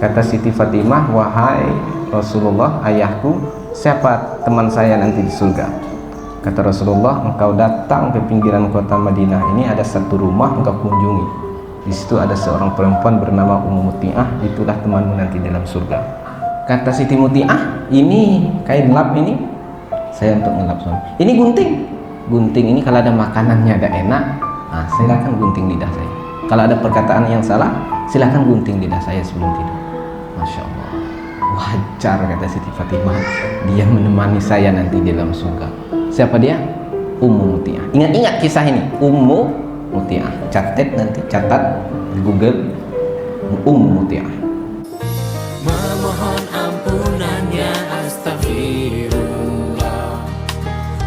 Kata Siti Fatimah, wahai Rasulullah, ayahku, siapa teman saya nanti di surga? Kata Rasulullah, engkau datang ke pinggiran kota Madinah ini, ada satu rumah engkau kunjungi. Di situ ada seorang perempuan bernama Ummu Muti'ah, itulah temanmu nanti dalam surga. Kata Siti Muti'ah, ini kain lap ini saya untuk ngelap suami. Ini gunting. Gunting ini kalau ada makanannya ada enak, nah silakan gunting lidah saya. Kalau ada perkataan yang salah, silakan gunting lidah saya sebelum tidur. Masya Allah, wajar kata Siti Fatimah, dia menemani saya nanti di dalam surga. Siapa dia? Ummu Muti'ah. Ingat-ingat kisah ini, Ummu Muti'ah. Catat nanti, catat di Google, Ummu Muti'ah. Memohon ampunannya, astagfirullah,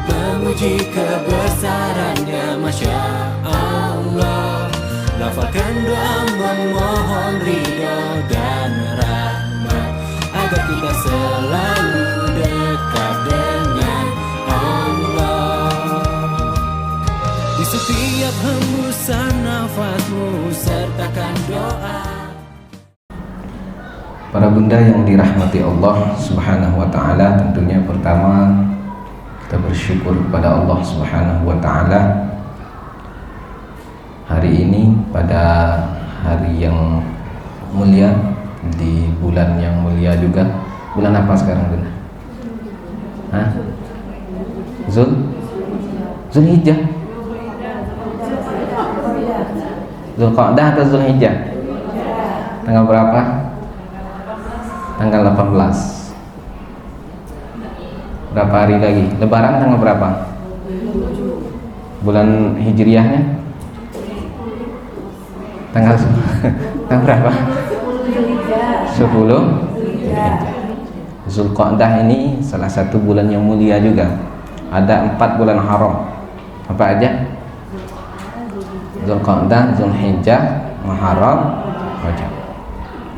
memuji kebesarannya, masya Allah, lafalkan doa memohon ridho dan rahmat, agar kita selalu dekat dengan Allah. Di setiap hembusan nafasmu sertakan doa. Para bunda yang dirahmati Allah Subhanahu wa ta'ala, tentunya pertama kita bersyukur kepada Allah Subhanahu wa ta'ala hari ini, pada hari yang mulia, di bulan yang mulia juga. Bulan apa sekarang, Bunda? Hah? Zulhijjah? Zulqa'dah atau Zulhijjah? Tanggal berapa? Tanggal 18. Berapa hari lagi? Lebaran tanggal berapa? Bulan Hijriahnya? Tanggal berapa? 10 Zulqa'dah ini salah satu bulan yang mulia juga. Ada 4 bulan haram. Apa aja? Zulqa'dah, Zulhijjah, Muharram, Rajab.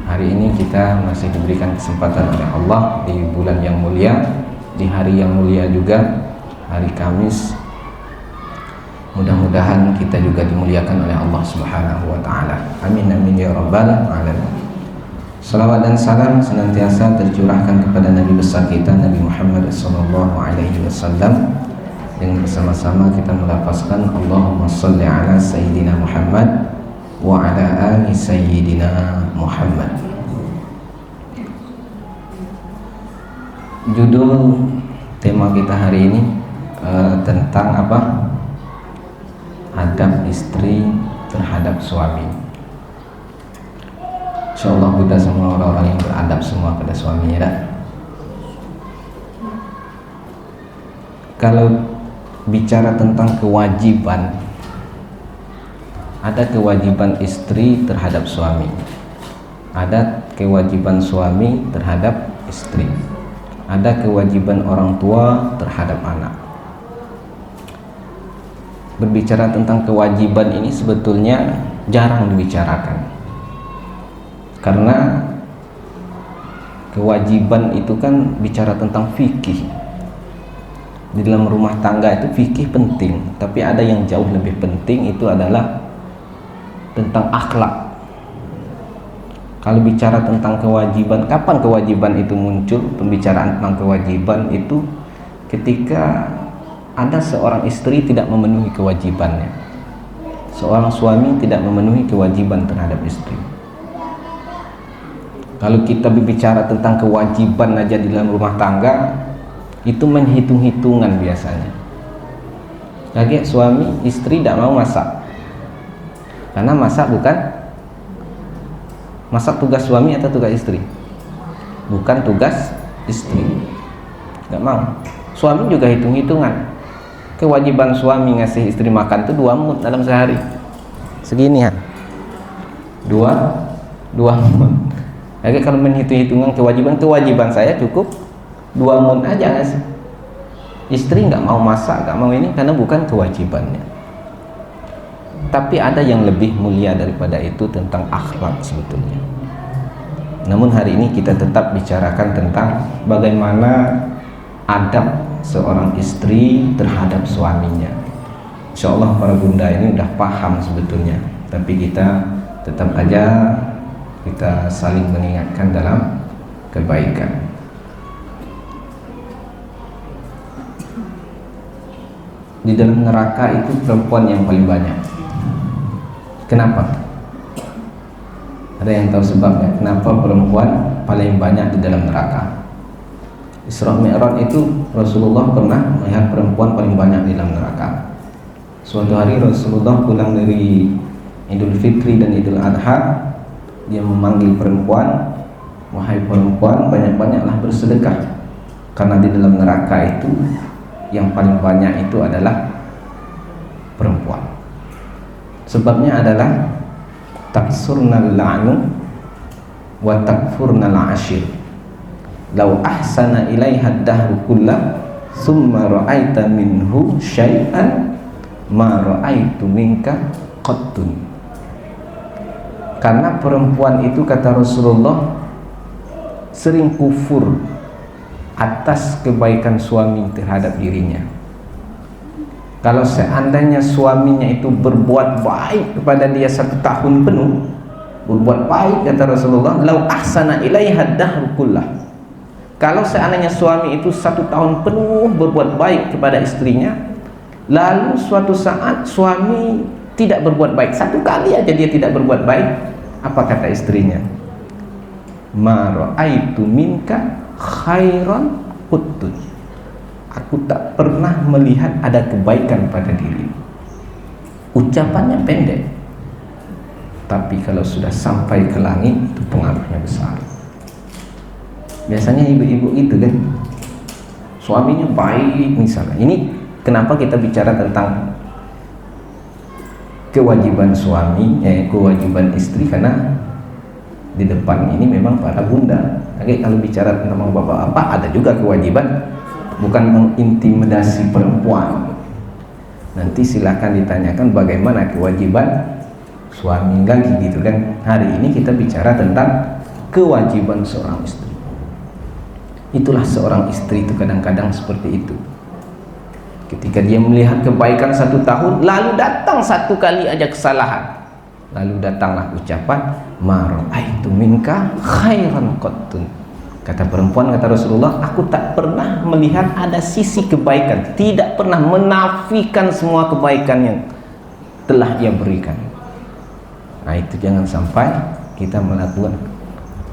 Hari ini kita masih diberikan kesempatan oleh Allah di bulan yang mulia, di hari yang mulia juga, hari Kamis. Mudah-mudahan kita juga dimuliakan oleh Allah Subhanahu wa ta'ala. Amin amin ya rabbal alamin. Salawat dan salam senantiasa tercurahkan kepada Nabi besar kita, Nabi Muhammad sallallahu alaihi wasallam. Dengan bersama-sama kita melafazkan Allahumma shalli ala sayyidina Muhammad wa ala ali sayyidina Muhammad. Judul tema kita hari ini tentang apa? Adab istri terhadap suami. Insyaallah kita semua orang-orang yang beradab semua pada suaminya dah. Kalau bicara tentang kewajiban, ada kewajiban istri terhadap suami, ada kewajiban suami terhadap istri, ada kewajiban orang tua terhadap anak. Berbicara tentang kewajiban ini sebetulnya jarang dibicarakan, karena kewajiban itu kan bicara tentang fikih. Di dalam rumah tangga itu fikih penting, tapi ada yang jauh lebih penting, itu adalah tentang akhlak. Kalau bicara tentang kewajiban, kapan kewajiban itu muncul? Pembicaraan tentang kewajiban itu ketika ada seorang istri tidak memenuhi kewajibannya, seorang suami tidak memenuhi kewajiban terhadap istri. Kalau kita berbicara tentang kewajiban aja di dalam rumah tangga, itu menghitung-hitungan biasanya. Lagi suami istri tidak mau masak, karena masak tugas suami atau tugas istri? Bukan tugas istri, nggak mau. Suami juga hitung-hitungan. Kewajiban suami ngasih istri makan itu 2 mud dalam sehari, segini ya, 2 mud. Lagi kalau menghitung-hitungan kewajiban saya cukup 2 mud aja ngasih. Istri nggak mau masak, nggak mau ini karena bukan kewajibannya. Tapi ada yang lebih mulia daripada itu tentang akhlak sebetulnya. Namun hari ini kita tetap bicarakan tentang bagaimana adab seorang istri terhadap suaminya. Insya Allah para bunda ini udah paham sebetulnya, tapi kita tetap aja kita saling mengingatkan dalam kebaikan. Di dalam neraka itu perempuan yang paling banyak. Kenapa? Ada yang tahu sebabnya? Kenapa perempuan paling banyak di dalam neraka? Isra Mi'raj itu Rasulullah pernah melihat perempuan paling banyak di dalam neraka. Suatu hari Rasulullah pulang dari Idul Fitri dan Idul Adha, dia memanggil perempuan, wahai perempuan, banyak-banyaklah bersedekah, karena di dalam neraka itu yang paling banyak itu adalah perempuan. Sebabnya adalah taksurnal la'nu wa takfurnal ashir. Lau ahsana ilaiha dahru kullah summa ra'aita minhu syai'an ma ra'aitu minka qattun. Karena perempuan itu, kata Rasulullah, sering kufur atas kebaikan suami terhadap dirinya. Kalau seandainya suaminya itu berbuat baik kepada dia 1 tahun penuh, berbuat baik, kata Rasulullah, lau ahsana ilaiha dahru kullah. Kalau seandainya suami itu 1 tahun penuh berbuat baik kepada istrinya, lalu suatu saat suami tidak berbuat baik, 1 kali aja dia tidak berbuat baik, apa kata istrinya? Ma ra'aitu minka khairan quttu. Aku tak pernah melihat ada kebaikan pada diri. Ucapannya pendek, tapi kalau sudah sampai ke langit itu pengaruhnya besar. Biasanya ibu-ibu itu kan, suaminya baik misalnya. Ini kenapa kita bicara tentang kewajiban suami, kewajiban istri, karena di depan ini memang para bunda. Oke, kalau bicara tentang bapak-bapak, ada juga kewajiban, bukan mengintimidasi perempuan. Nanti silakan ditanyakan bagaimana kewajiban suami lagi gitu kan. Hari ini kita bicara tentang kewajiban seorang istri. Itulah seorang istri itu kadang-kadang seperti itu. Ketika dia melihat kebaikan 1 tahun, lalu datang 1 kali aja kesalahan, lalu datanglah ucapan ma ra'aitu minka khairan qattun. Kata perempuan, kata Rasulullah, aku tak pernah melihat ada sisi kebaikan, tidak pernah menafikan semua kebaikan yang telah ia berikan. Nah, itu jangan sampai kita melakukan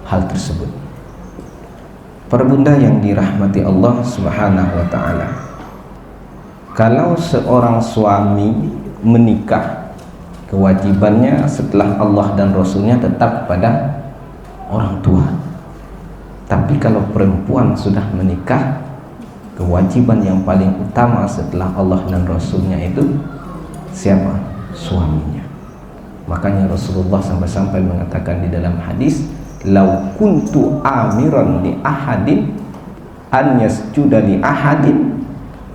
hal tersebut. Para bunda yang dirahmati Allah Subhanahu wa ta'ala, kalau seorang suami menikah, kewajibannya setelah Allah dan Rasulnya tetap kepada orang tua. Tapi kalau perempuan sudah menikah, kewajiban yang paling utama setelah Allah dan Rasulnya itu siapa? Suaminya. Makanya Rasulullah sampai-sampai mengatakan di dalam hadis, lau kuntu amiran li ahadin an yasjuda li ahadin,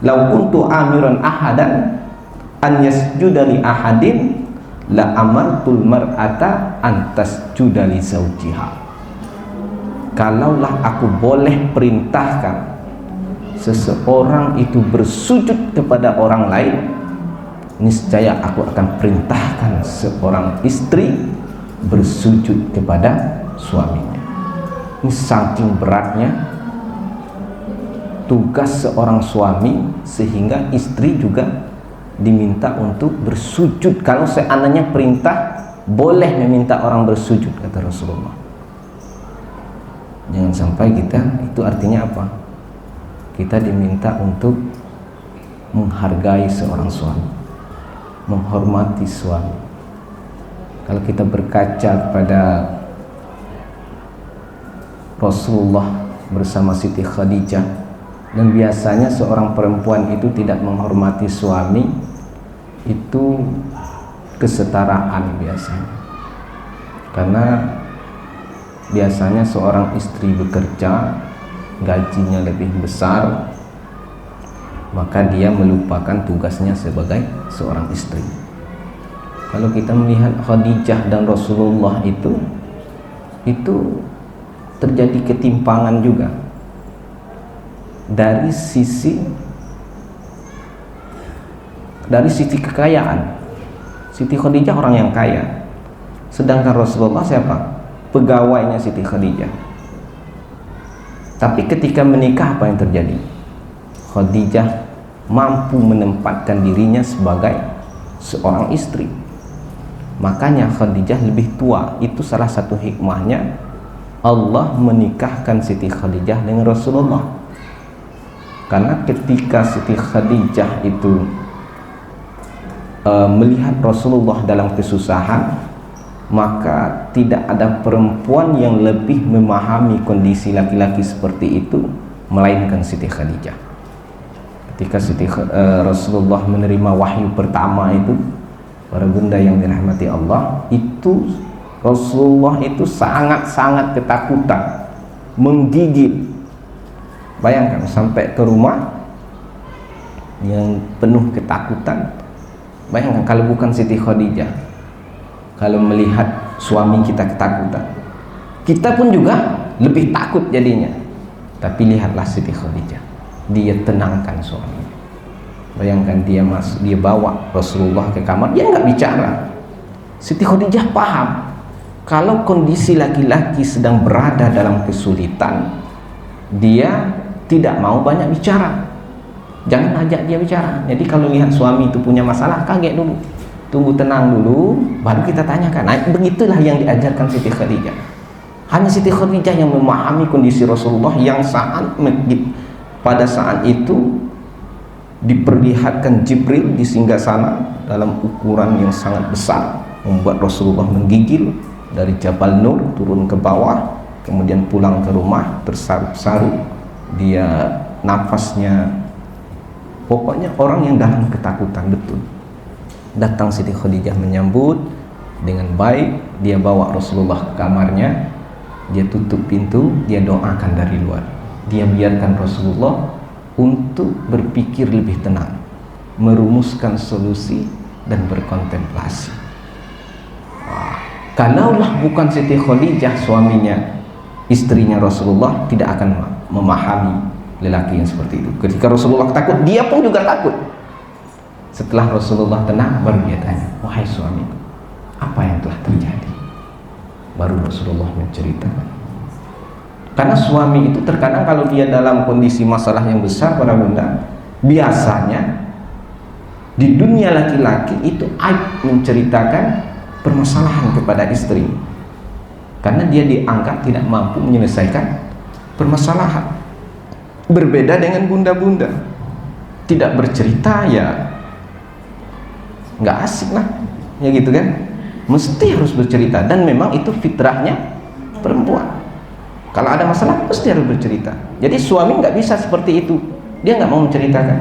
lau kuntu amiran ahadan an yasjuda li ahadin la amartul mar'ata an tasjuda li zawjiha. Kalaulah aku boleh perintahkan seseorang itu bersujud kepada orang lain, niscaya aku akan perintahkan seorang istri bersujud kepada suaminya. Ini saking beratnya tugas seorang suami, sehingga istri juga diminta untuk bersujud. Kalau seandainya perintah, boleh meminta orang bersujud, kata Rasulullah. Jangan sampai kita, itu artinya apa? Kita diminta untuk menghargai seorang suami, menghormati suami. Kalau kita berkaca kepada Rasulullah bersama Siti Khadijah, dan biasanya seorang perempuan itu tidak menghormati suami, itu kesetaraan biasanya. Karena biasanya seorang istri bekerja, gajinya lebih besar, maka dia melupakan tugasnya sebagai seorang istri. Kalau kita melihat Khadijah dan Rasulullah itu terjadi ketimpangan juga dari sisi kekayaan. Siti Khadijah orang yang kaya, sedangkan Rasulullah siapa? pegawainya Siti Khadijah. Tapi ketika menikah apa yang terjadi? Khadijah mampu menempatkan dirinya sebagai seorang istri. Makanya Khadijah lebih tua. Itu salah satu hikmahnya Allah menikahkan Siti Khadijah dengan Rasulullah. Karena ketika Siti Khadijah itu melihat Rasulullah dalam kesusahan, maka tidak ada perempuan yang lebih memahami kondisi laki-laki seperti itu melainkan Siti Khadijah. Ketika Rasulullah menerima wahyu pertama itu, para bunda yang dirahmati Allah, itu Rasulullah itu sangat-sangat ketakutan, menggigil. Bayangkan sampai ke rumah yang penuh ketakutan. Bayangkan kalau bukan Siti Khadijah, kalau melihat suami kita ketakutan, kita pun juga lebih takut jadinya. Tapi lihatlah Siti Khadijah, dia tenangkan suaminya. Bayangkan dia bawa Rasulullah ke kamar, dia nggak bicara. Siti Khadijah paham kalau kondisi laki-laki sedang berada dalam kesulitan, dia tidak mau banyak bicara. Jangan ajak dia bicara. Jadi kalau lihat suami itu punya masalah, kaget dulu, tunggu tenang dulu, baru kita tanyakan. Nah, begitulah yang diajarkan Siti Khadijah. Hanya Siti Khadijah yang memahami kondisi Rasulullah yang pada saat itu diperlihatkan Jibril di singgasana dalam ukuran yang sangat besar, membuat Rasulullah menggigil dari Jabal Nur turun ke bawah, kemudian pulang ke rumah tersaru-saru, dia nafasnya, pokoknya orang yang dalam ketakutan betul. Datang Siti Khadijah menyambut dengan baik, dia bawa Rasulullah ke kamarnya, dia tutup pintu, dia doakan dari luar, dia biarkan Rasulullah untuk berpikir lebih tenang, merumuskan solusi dan berkontemplasi. Kalaulah bukan Siti Khadijah, suaminya, istrinya Rasulullah, tidak akan memahami lelaki yang seperti itu. Ketika Rasulullah takut, dia pun juga takut. Setelah Rasulullah tenang, baru dia tanya, wahai suamiku, apa yang telah terjadi? Baru Rasulullah menceritakan. Karena suami itu terkadang kalau dia dalam kondisi masalah yang besar, para bunda, biasanya di dunia laki-laki itu aib menceritakan permasalahan kepada istri, karena dia dianggap tidak mampu menyelesaikan permasalahan. Berbeda dengan bunda-bunda, tidak bercerita ya nggak asik lah, ya gitu kan, mesti harus bercerita. Dan memang itu fitrahnya perempuan. Kalau ada masalah pasti harus bercerita. Jadi suami nggak bisa seperti itu, dia nggak mau menceritakan.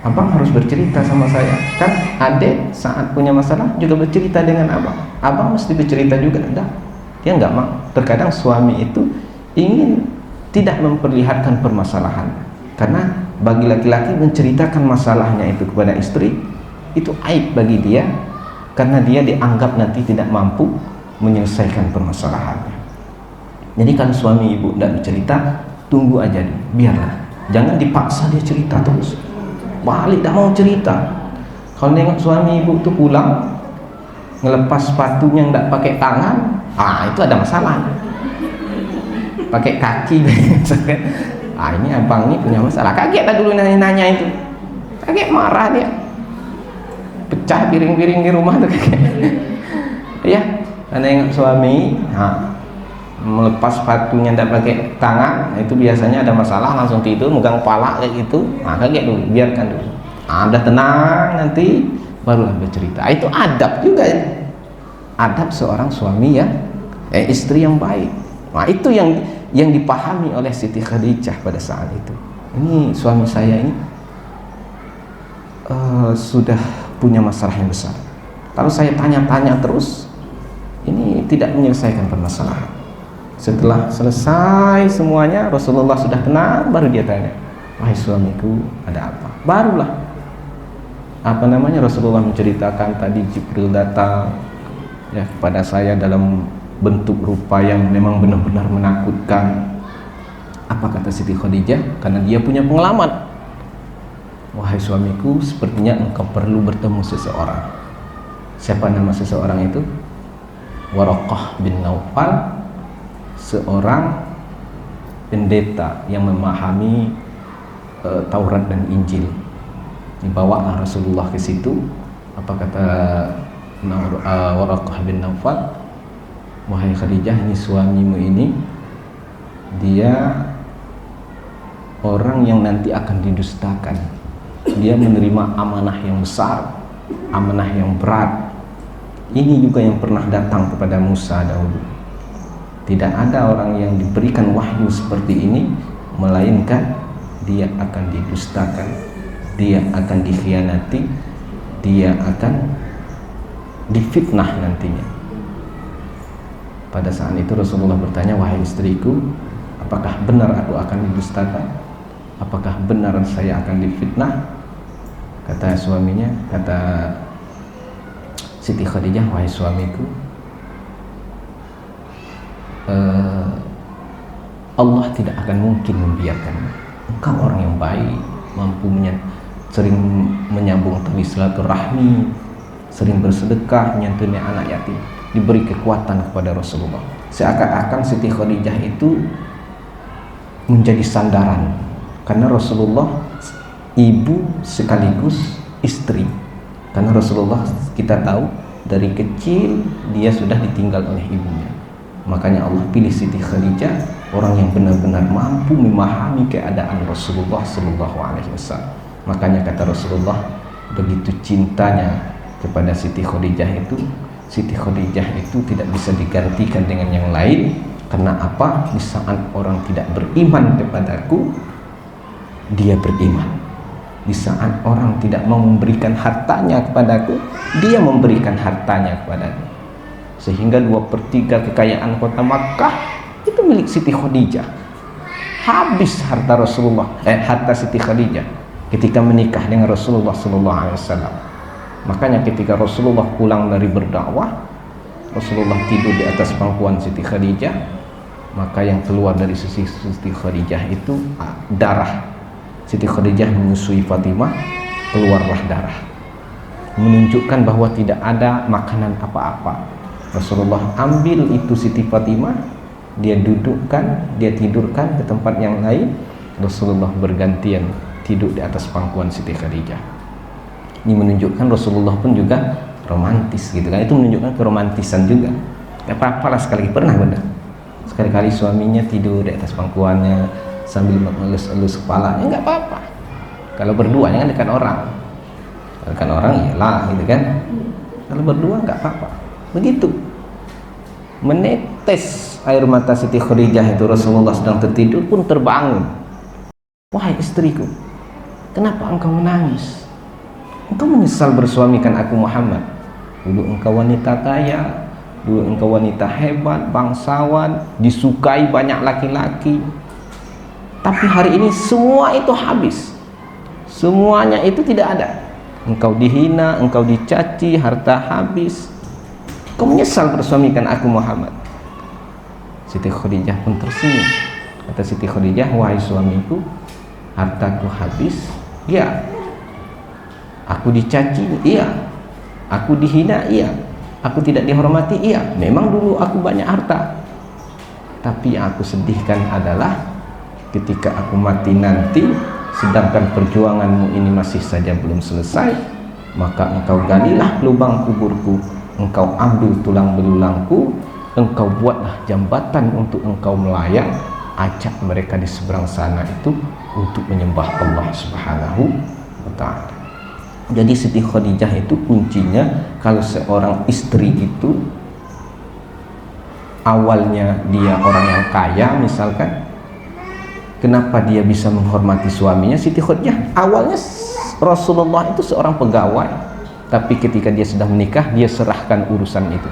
Abang harus bercerita sama saya. Kan adek saat punya masalah juga bercerita dengan abang. Abang mesti bercerita juga. Enggak, dia nggak mau. Terkadang suami itu ingin tidak memperlihatkan permasalahan, karena bagi laki-laki menceritakan masalahnya itu kepada istri itu aib bagi dia, karena dia dianggap nanti tidak mampu menyelesaikan permasalahannya. Jadi kalau suami ibu tidak bercerita, tunggu aja dulu, biarlah, jangan dipaksa dia cerita terus, balik tidak mau cerita. Kalau nengok suami ibu tuh pulang ngelepas sepatunya tidak pakai tangan, itu ada masalah. Pakai kaki, ini abang ini punya masalah. Kaget lah dulu nanya itu, kaget, marah dia, pecah piring-piring di rumah tuh kaget. Ya, karena ingat suami melepas sepatunya tidak pakai tangan, itu biasanya ada masalah, langsung tidur megang kepala kayak gitu. Kaget dulu, biarkan dulu, ada tenang, nanti barulah bercerita. Itu adab juga ya, adab seorang suami ya, istri yang baik. Nah itu yang dipahami oleh Siti Khadijah pada saat itu. Ini suami saya ini sudah punya masalah yang besar. Kalau saya tanya-tanya terus, ini tidak menyelesaikan permasalahan. Setelah selesai semuanya, Rasulullah sudah tenang, baru dia tanya, wahai suamiku, ada apa? Barulah Rasulullah menceritakan tadi Jibril datang ya kepada saya dalam bentuk rupa yang memang benar-benar menakutkan. Apa kata Siti Khadijah? Karena dia punya pengalaman. Wahai suamiku, sepertinya engkau perlu bertemu seseorang. Siapa nama seseorang itu? Waraqah bin Naufal, seorang pendeta yang memahami Taurat dan Injil. Dibawa Rasulullah ke situ. Apa kata Waraqah bin Naufal? Wahai Khadijah, ini suamimu ini, dia orang yang nanti akan didustakan. Dia menerima amanah yang besar, amanah yang berat. Ini juga yang pernah datang kepada Musa dahulu. Tidak ada orang yang diberikan wahyu seperti ini, melainkan dia akan didustakan, dia akan dikhianati, dia akan difitnah nantinya. Pada saat itu Rasulullah bertanya, wahai istriku, apakah benar aku akan didustakan? Apakah benar saya akan difitnah? Kata suaminya, kata Siti Khadijah, wahai suamiku, Allah tidak akan mungkin membiarkan. Engkau orang yang baik, mampu sering menyambung tali silaturahmi, sering bersedekah, menyantuni anak yatim. Diberi kekuatan kepada Rasulullah. Seakan-akan Siti Khadijah itu menjadi sandaran, karena Rasulullah ibu sekaligus istri. Karena Rasulullah, kita tahu, dari kecil dia sudah ditinggal oleh ibunya. Makanya Allah pilih Siti Khadijah, orang yang benar-benar mampu memahami keadaan Rasulullah Sallallahu Alaihi Wasallam. Makanya kata Rasulullah, begitu cintanya kepada Siti Khadijah itu, Siti Khadijah itu tidak bisa digantikan dengan yang lain. Karena apa? Di saat orang tidak beriman kepadaku, dia beriman. Di saat orang tidak mau memberikan hartanya kepadaku, dia memberikan hartanya kepadaku. Sehingga 2/3 kekayaan kota Makkah itu milik Siti Khadijah. Habis harta harta Siti Khadijah ketika menikah dengan Rasulullah Sallallahu Alaihi Wasallam. Makanya ketika Rasulullah pulang dari berdakwah, Rasulullah tidur di atas pangkuan Siti Khadijah. Maka yang keluar dari Siti Khadijah itu darah. Siti Khadijah menyusui Fatimah, keluarlah darah, menunjukkan bahwa tidak ada makanan apa-apa. Rasulullah ambil itu Siti Fatimah, dia dudukkan, dia tidurkan ke tempat yang lain. Rasulullah bergantian tidur di atas pangkuan Siti Khadijah. Ini menunjukkan Rasulullah pun juga romantis gitu kan. Itu menunjukkan keromantisan juga. Gak apa-apa lah sekali pernah benar. Sekali-kali suaminya tidur di atas pangkuannya sambil mengelus-elus kepalanya, nggak apa-apa. Kalau berdua jangan dekat orang. Kalau dekat orang iyalah gitu kan. Kalau berdua nggak apa-apa. Begitu. Menetes air mata Siti Khadijah itu, Rasulullah sedang tertidur pun terbangun. Wahai istriku, kenapa engkau menangis? Engkau menyesal bersuamikan aku Muhammad. Dulu engkau wanita kaya, dulu engkau wanita hebat, bangsawan, disukai banyak laki-laki. Tapi hari ini semua itu habis. Semuanya itu tidak ada. Engkau dihina, engkau dicaci, harta habis. Engkau menyesal bersuamikan aku Muhammad. Siti Khadijah pun tersenyum. Kata Siti Khadijah, wahai suamiku, hartaku habis. Ya. Aku dicaci, iya. Aku dihina, iya. Aku tidak dihormati, iya. Memang dulu aku banyak harta. Tapi yang aku sedihkan adalah ketika aku mati nanti, sedangkan perjuanganmu ini masih saja belum selesai, maka engkau galilah lubang kuburku, engkau ambil tulang belulangku, engkau buatlah jambatan untuk engkau melayang, ajak mereka di seberang sana itu untuk menyembah Allah Subhanahu wa Ta'ala. Jadi Siti Khadijah itu kuncinya, kalau seorang istri itu awalnya dia orang yang kaya misalkan, kenapa dia bisa menghormati suaminya? Siti Khadijah awalnya Rasulullah itu seorang pegawai, tapi ketika dia sudah menikah, dia serahkan urusan itu.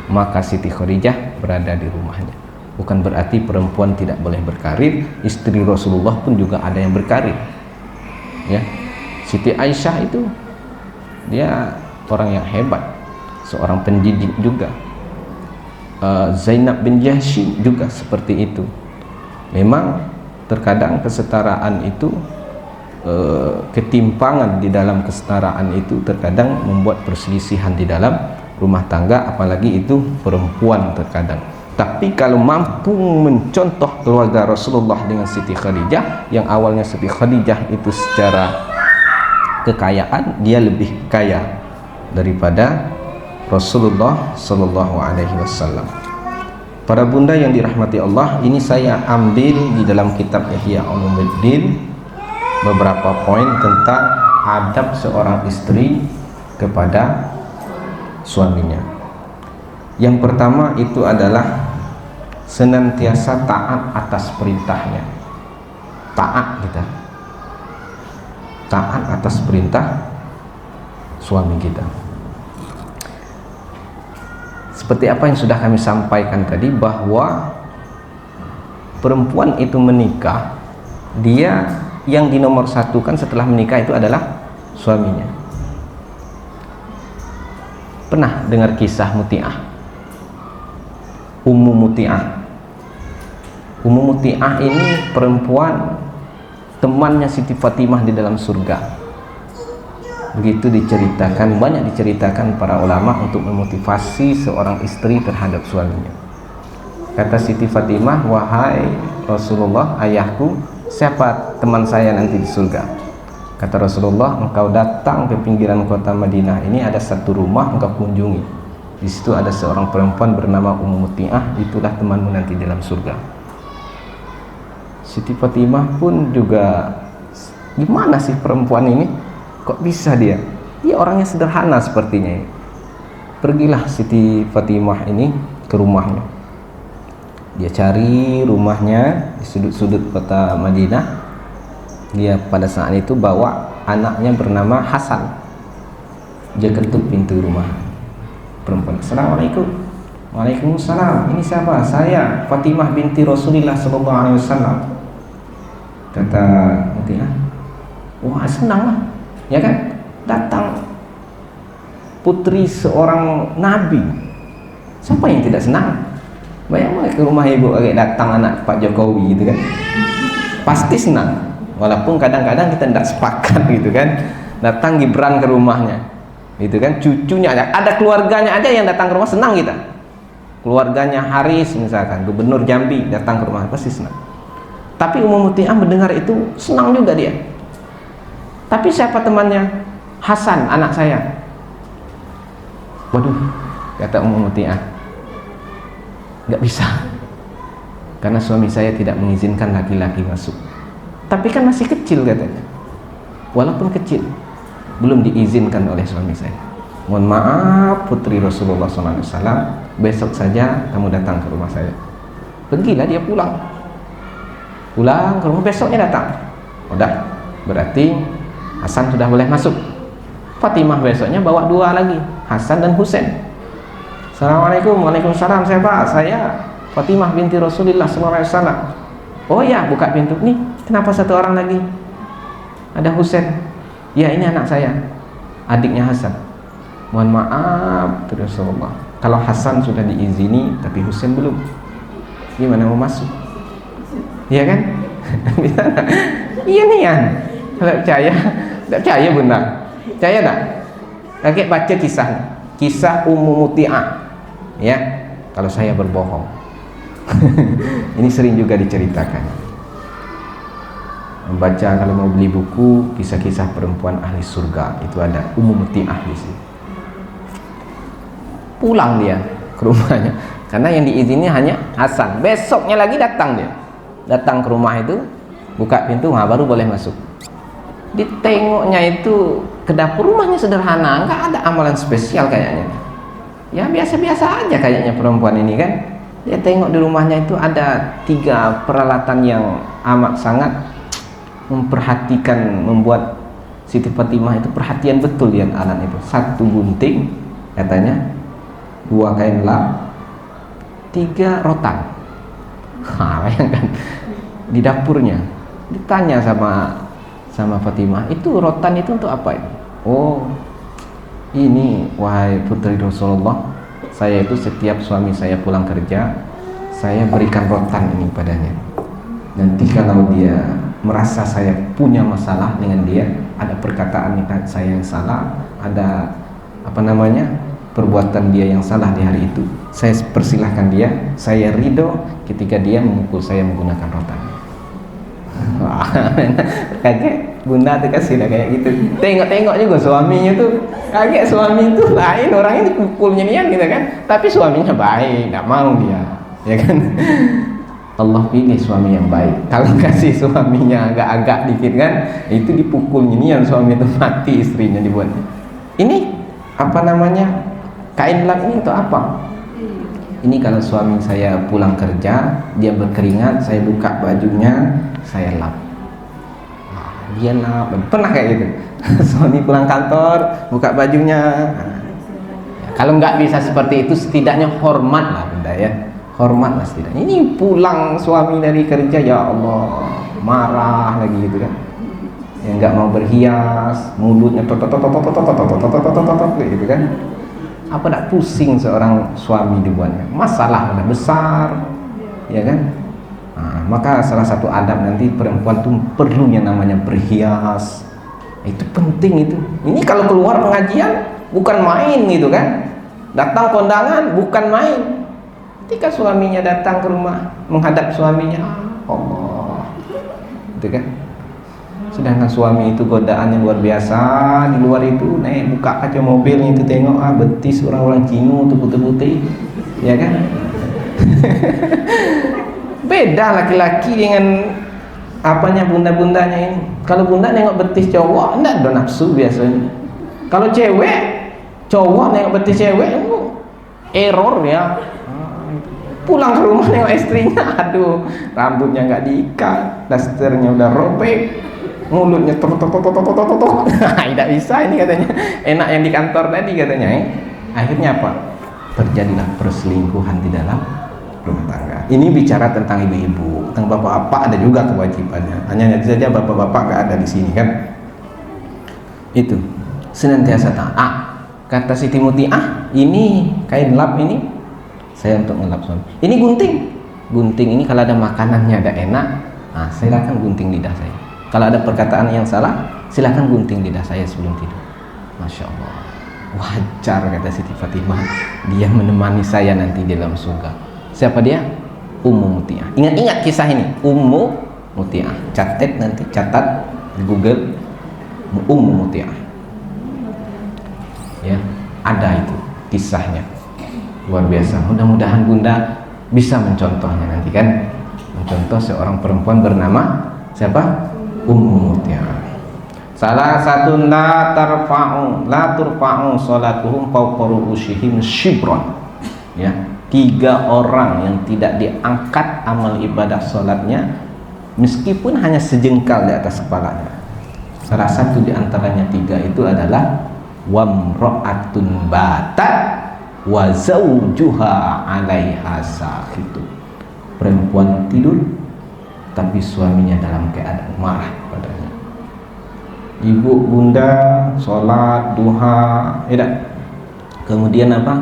Maka Siti Khadijah berada di rumahnya. Bukan berarti perempuan tidak boleh berkarir. Istri Rasulullah pun juga ada yang berkarir. Ya, Siti Aisyah itu dia orang yang hebat, seorang pendidik juga. Zainab bin Jahsy juga seperti itu. Memang terkadang kesetaraan itu, ketimpangan di dalam kesetaraan itu terkadang membuat perselisihan di dalam rumah tangga, apalagi itu perempuan terkadang. Tapi kalau mampu mencontoh keluarga Rasulullah dengan Siti Khadijah, yang awalnya Siti Khadijah itu secara kekayaan dia lebih kaya daripada Rasulullah Sallallahu Alaihi Wasallam. Para bunda yang dirahmati Allah, ini saya ambil di dalam kitab Ihya Ulumuddin beberapa poin tentang adab seorang istri kepada suaminya. Yang pertama itu adalah senantiasa taat atas perintahnya. Taat kita, taat atas perintah suami kita. Seperti apa yang sudah kami sampaikan tadi, bahwa perempuan itu menikah, dia yang dinomorsatukan setelah menikah itu adalah suaminya. Pernah dengar kisah Muti'ah? Ummu Muti'ah. Ummu Muti'ah ini perempuan temannya Siti Fatimah di dalam surga. Begitu diceritakan, banyak diceritakan para ulama untuk memotivasi seorang istri terhadap suaminya. Kata Siti Fatimah, wahai Rasulullah, ayahku, siapa teman saya nanti di surga? Kata Rasulullah, engkau datang ke pinggiran kota Madinah ini, ada satu rumah engkau kunjungi. Di situ ada seorang perempuan bernama Ummu Muti'ah, itulah temanmu nanti dalam surga. Siti Fatimah pun juga, gimana sih perempuan ini? Kok bisa dia? Dia orangnya sederhana sepertinya ini. Pergilah Siti Fatimah ini ke rumahnya. Dia cari rumahnya di sudut-sudut kota Madinah. Dia pada saat itu bawa anaknya bernama Hasan. Dia ketuk pintu rumah perempuan. Assalamualaikum. Waalaikumsalam. Ini siapa? Saya Fatimah binti Rasulullah Sallallahu Alaihi Wasallam. Kata Muti'ah, wah senang lah, ya kan? Datang putri seorang nabi. Siapa yang tidak senang? Bayangkan ke rumah ibu kayak datang anak Pak Jokowi gitu kan, pasti senang. Walaupun kadang-kadang kita tidak sepakat gitu kan. Datang Gibran ke rumahnya, gitu kan, cucunya ada keluarganya aja yang datang ke rumah, senang kita. Keluarganya Haris misalkan, gubernur Jambi datang ke rumah, pasti senang. Tapi Ummu Muti'ah mendengar itu senang juga dia. Tapi siapa temannya? Hasan, anak saya. Waduh, kata Ummu Muti'ah, nggak bisa, karena suami saya tidak mengizinkan laki-laki masuk. Tapi kan masih kecil katanya. Walaupun kecil, belum diizinkan oleh suami saya. Mohon maaf putri Rasulullah SAW, besok saja kamu datang ke rumah saya. Pergilah dia pulang ke rumah, besoknya datang. Udah, berarti Hasan sudah boleh masuk. Fatimah besoknya bawa dua lagi, Hasan dan Husain. Assalamualaikum. Waalaikumsalam. Saya Fatimah binti Rasulullah SAW. Oh ya, buka pintu. Nih, kenapa satu orang lagi? Ada Husain. Ya, ini anak saya, adiknya Hasan. Mohon maaf Rasulullah, kalau Hasan sudah diizini tapi Husain belum, gimana mau masuk? Iya kan? Iya nih kan? Tidak percaya bunda? Percaya tak? Kakek baca kisah Ummu Muti'ah. Ya, kalau saya berbohong. Ini sering juga diceritakan. Membaca, kalau mau beli buku kisah-kisah perempuan ahli surga, itu ada Ummu Muti'ah di sini. Pulang dia ke rumahnya, karena yang diizinkan hanya Hasan. Besoknya lagi datang dia. Datang ke rumah itu, buka pintu, baru boleh masuk. Ditengoknya itu ke dapur, rumahnya sederhana, nggak ada amalan spesial kayaknya. Ya biasa-biasa aja kayaknya perempuan ini kan. Dia tengok di rumahnya itu ada 3 peralatan yang amat sangat memperhatikan, membuat Siti Fatimah itu perhatian betul lihat alat itu. 1 gunting katanya, 2 kain lap, 3 rotan. Bayangkan di dapurnya. Ditanya sama Fatimah, itu rotan itu untuk apa ini? Oh, ini wahai putri Rasulullah, saya itu setiap suami saya pulang kerja, saya berikan rotan ini padanya. Nanti kalau dia merasa saya punya masalah dengan dia, ada perkataan saya yang salah, ada perbuatan dia yang salah di hari itu, saya persilahkan dia, saya ridho ketika dia memukul saya menggunakan rotan. Wah, kaget bunda tuh kasih kayak gitu. Tengok juga suaminya tuh kaget, suami itu lain, orang ini pukulnya nian gitu kan, tapi suaminya baik, nggak mau dia, ya kan. Allah pilih suami yang baik. Kalau kasih suaminya agak-agak dikit kan, itu dipukulnya nian, suami itu mati, istrinya dibuatnya. Ini apa namanya, kain lap ini untuk apa? Ini kalau suami saya pulang kerja, dia berkeringat, saya buka bajunya, saya lap. Dia lap, pernah kayak gitu. Suami pulang kantor, buka bajunya. Kalau nggak bisa seperti itu, setidaknya hormat lah bunda ya, hormat lah setidaknya. Ini pulang suami dari kerja, ya Allah, marah lagi gitu kan, yang nggak mau berhias, mulutnya gitu kan. Apa tak pusing seorang suami dibuatnya, masalah udah besar, ya kan. Nah, maka salah satu adab nanti perempuan tuh perlunya namanya berhias, itu penting itu. Ini kalau keluar pengajian bukan main gitu kan, datang kondangan bukan main. Ketika suaminya datang ke rumah menghadap suaminya, Allah, gitu kan. Sedangkan suami itu godaannya luar biasa, di luar itu naik buka kaca mobil itu tengok betis orang-orang Cina tuh putih-putih, ya kan. Beda laki-laki dengan apanya bunda-bundanya ini. Kalau bunda nengok betis cowok enggak ada nafsu biasanya. Kalau cowok nengok betis cewek error ya. Pulang ke rumah nengok istrinya, aduh rambutnya nggak diikat, dasternya udah robek, mulutnya tok. Tidak bisa ini katanya, enak yang di kantor tadi katanya. Akhirnya apa? Terjadilah perselingkuhan di dalam rumah tangga. Ini bicara tentang ibu-ibu, tentang bapak-bapak ada juga kewajibannya. Hanya saja bapak-bapak nggak ada di sini kan. Itu senantiasa taat. Kata Siti Mutia, ini kain lap ini saya untuk ngelap suami. Ini gunting ini kalau ada makanannya ada enak, nah silakan gunting lidah saya. Kalau ada perkataan yang salah, silakan gunting lidah saya sebelum tidur. Masya Allah, wajar kata Siti Fatimah, dia menemani saya nanti di dalam surga. Siapa dia? Ummu Muti'ah. Ingat-ingat kisah ini, Ummu Muti'ah. Catat di Google, Ummu Muti'ah. Ya, ada itu kisahnya. Luar biasa. Mudah-mudahan bunda bisa mencontohnya nanti kan, mencontoh seorang perempuan bernama siapa? Ummu Muti'ah. Salah satu la turfa'u salatuhum fawqa ru'usihim shibron. Ya, 3 orang yang tidak diangkat amal ibadah salatnya meskipun hanya sejengkal di atas kepalanya. Salah satu di antaranya 3 itu adalah wamra'atun batat wa zawjuha 'alaiha sakhitu. Perempuan tidur tapi suaminya dalam keadaan marah padanya. Ibu bunda sholat duha, kemudian apa?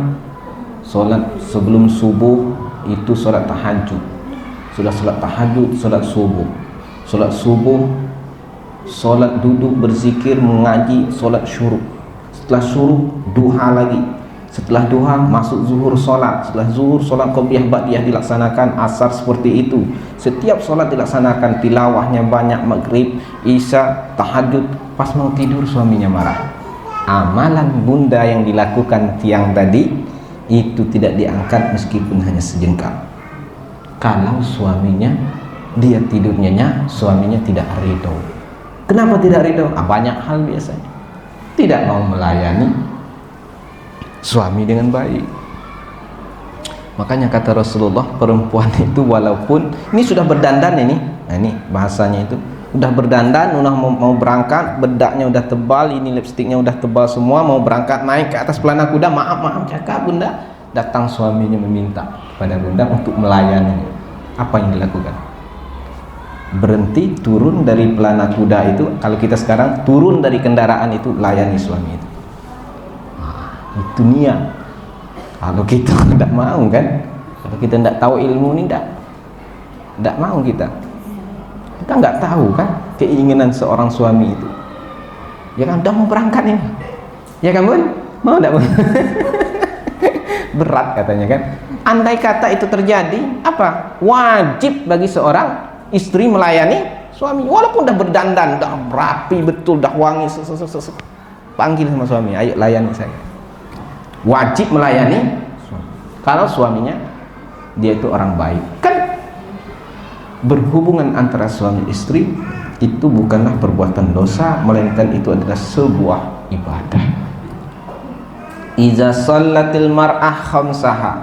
Sholat sebelum subuh itu sholat tahajud. Sudah sholat tahajud, sholat subuh, sholat duduk berzikir mengaji, sholat syuruk. Setelah syuruk duha lagi. Setelah duha masuk zuhur sholat. Setelah zuhur sholat qobliyah ba'diyah dilaksanakan. Asar seperti itu. Setiap sholat dilaksanakan, tilawahnya banyak, maghrib, isya, tahajud. Pas mau tidur suaminya marah. Amalan bunda yang dilakukan tiang tadi itu tidak diangkat meskipun hanya sejengkal. Kalau suaminya dia tidurnya suaminya tidak ridho. Kenapa tidak ridho? Banyak hal biasanya. Tidak mau melayani suami dengan baik. Makanya kata Rasulullah, perempuan itu walaupun ini sudah berdandan ini, nah ini bahasanya itu udah berdandan, udah mau berangkat, bedaknya udah tebal, ini lipstiknya udah tebal semua, mau berangkat naik ke atas pelana kuda, maaf cakap bunda, datang suaminya meminta pada bunda untuk melayani. Apa yang dilakukan? Berhenti, turun dari pelana kuda itu. Kalau kita sekarang turun dari kendaraan itu, layani suami itu. Itu niat. Kalau kita tidak mau kan, kalau kita tidak tahu ilmu ini, tidak mau kita nggak tahu kan keinginan seorang suami itu. Ya kan, udah mau berangkat ini, ya kan bun, mau tidak bun? berat katanya kan. Andai kata itu terjadi, apa? Wajib bagi seorang istri melayani suami, walaupun udah berdandan, udah rapi betul, udah wangi, panggil sama suami, ayo layani saya. Wajib melayani suami. Kalau suaminya dia itu orang baik. Kan berhubungan antara suami istri itu bukanlah perbuatan dosa, melainkan itu adalah sebuah ibadah. Iza sallatil mar'ah khamsaha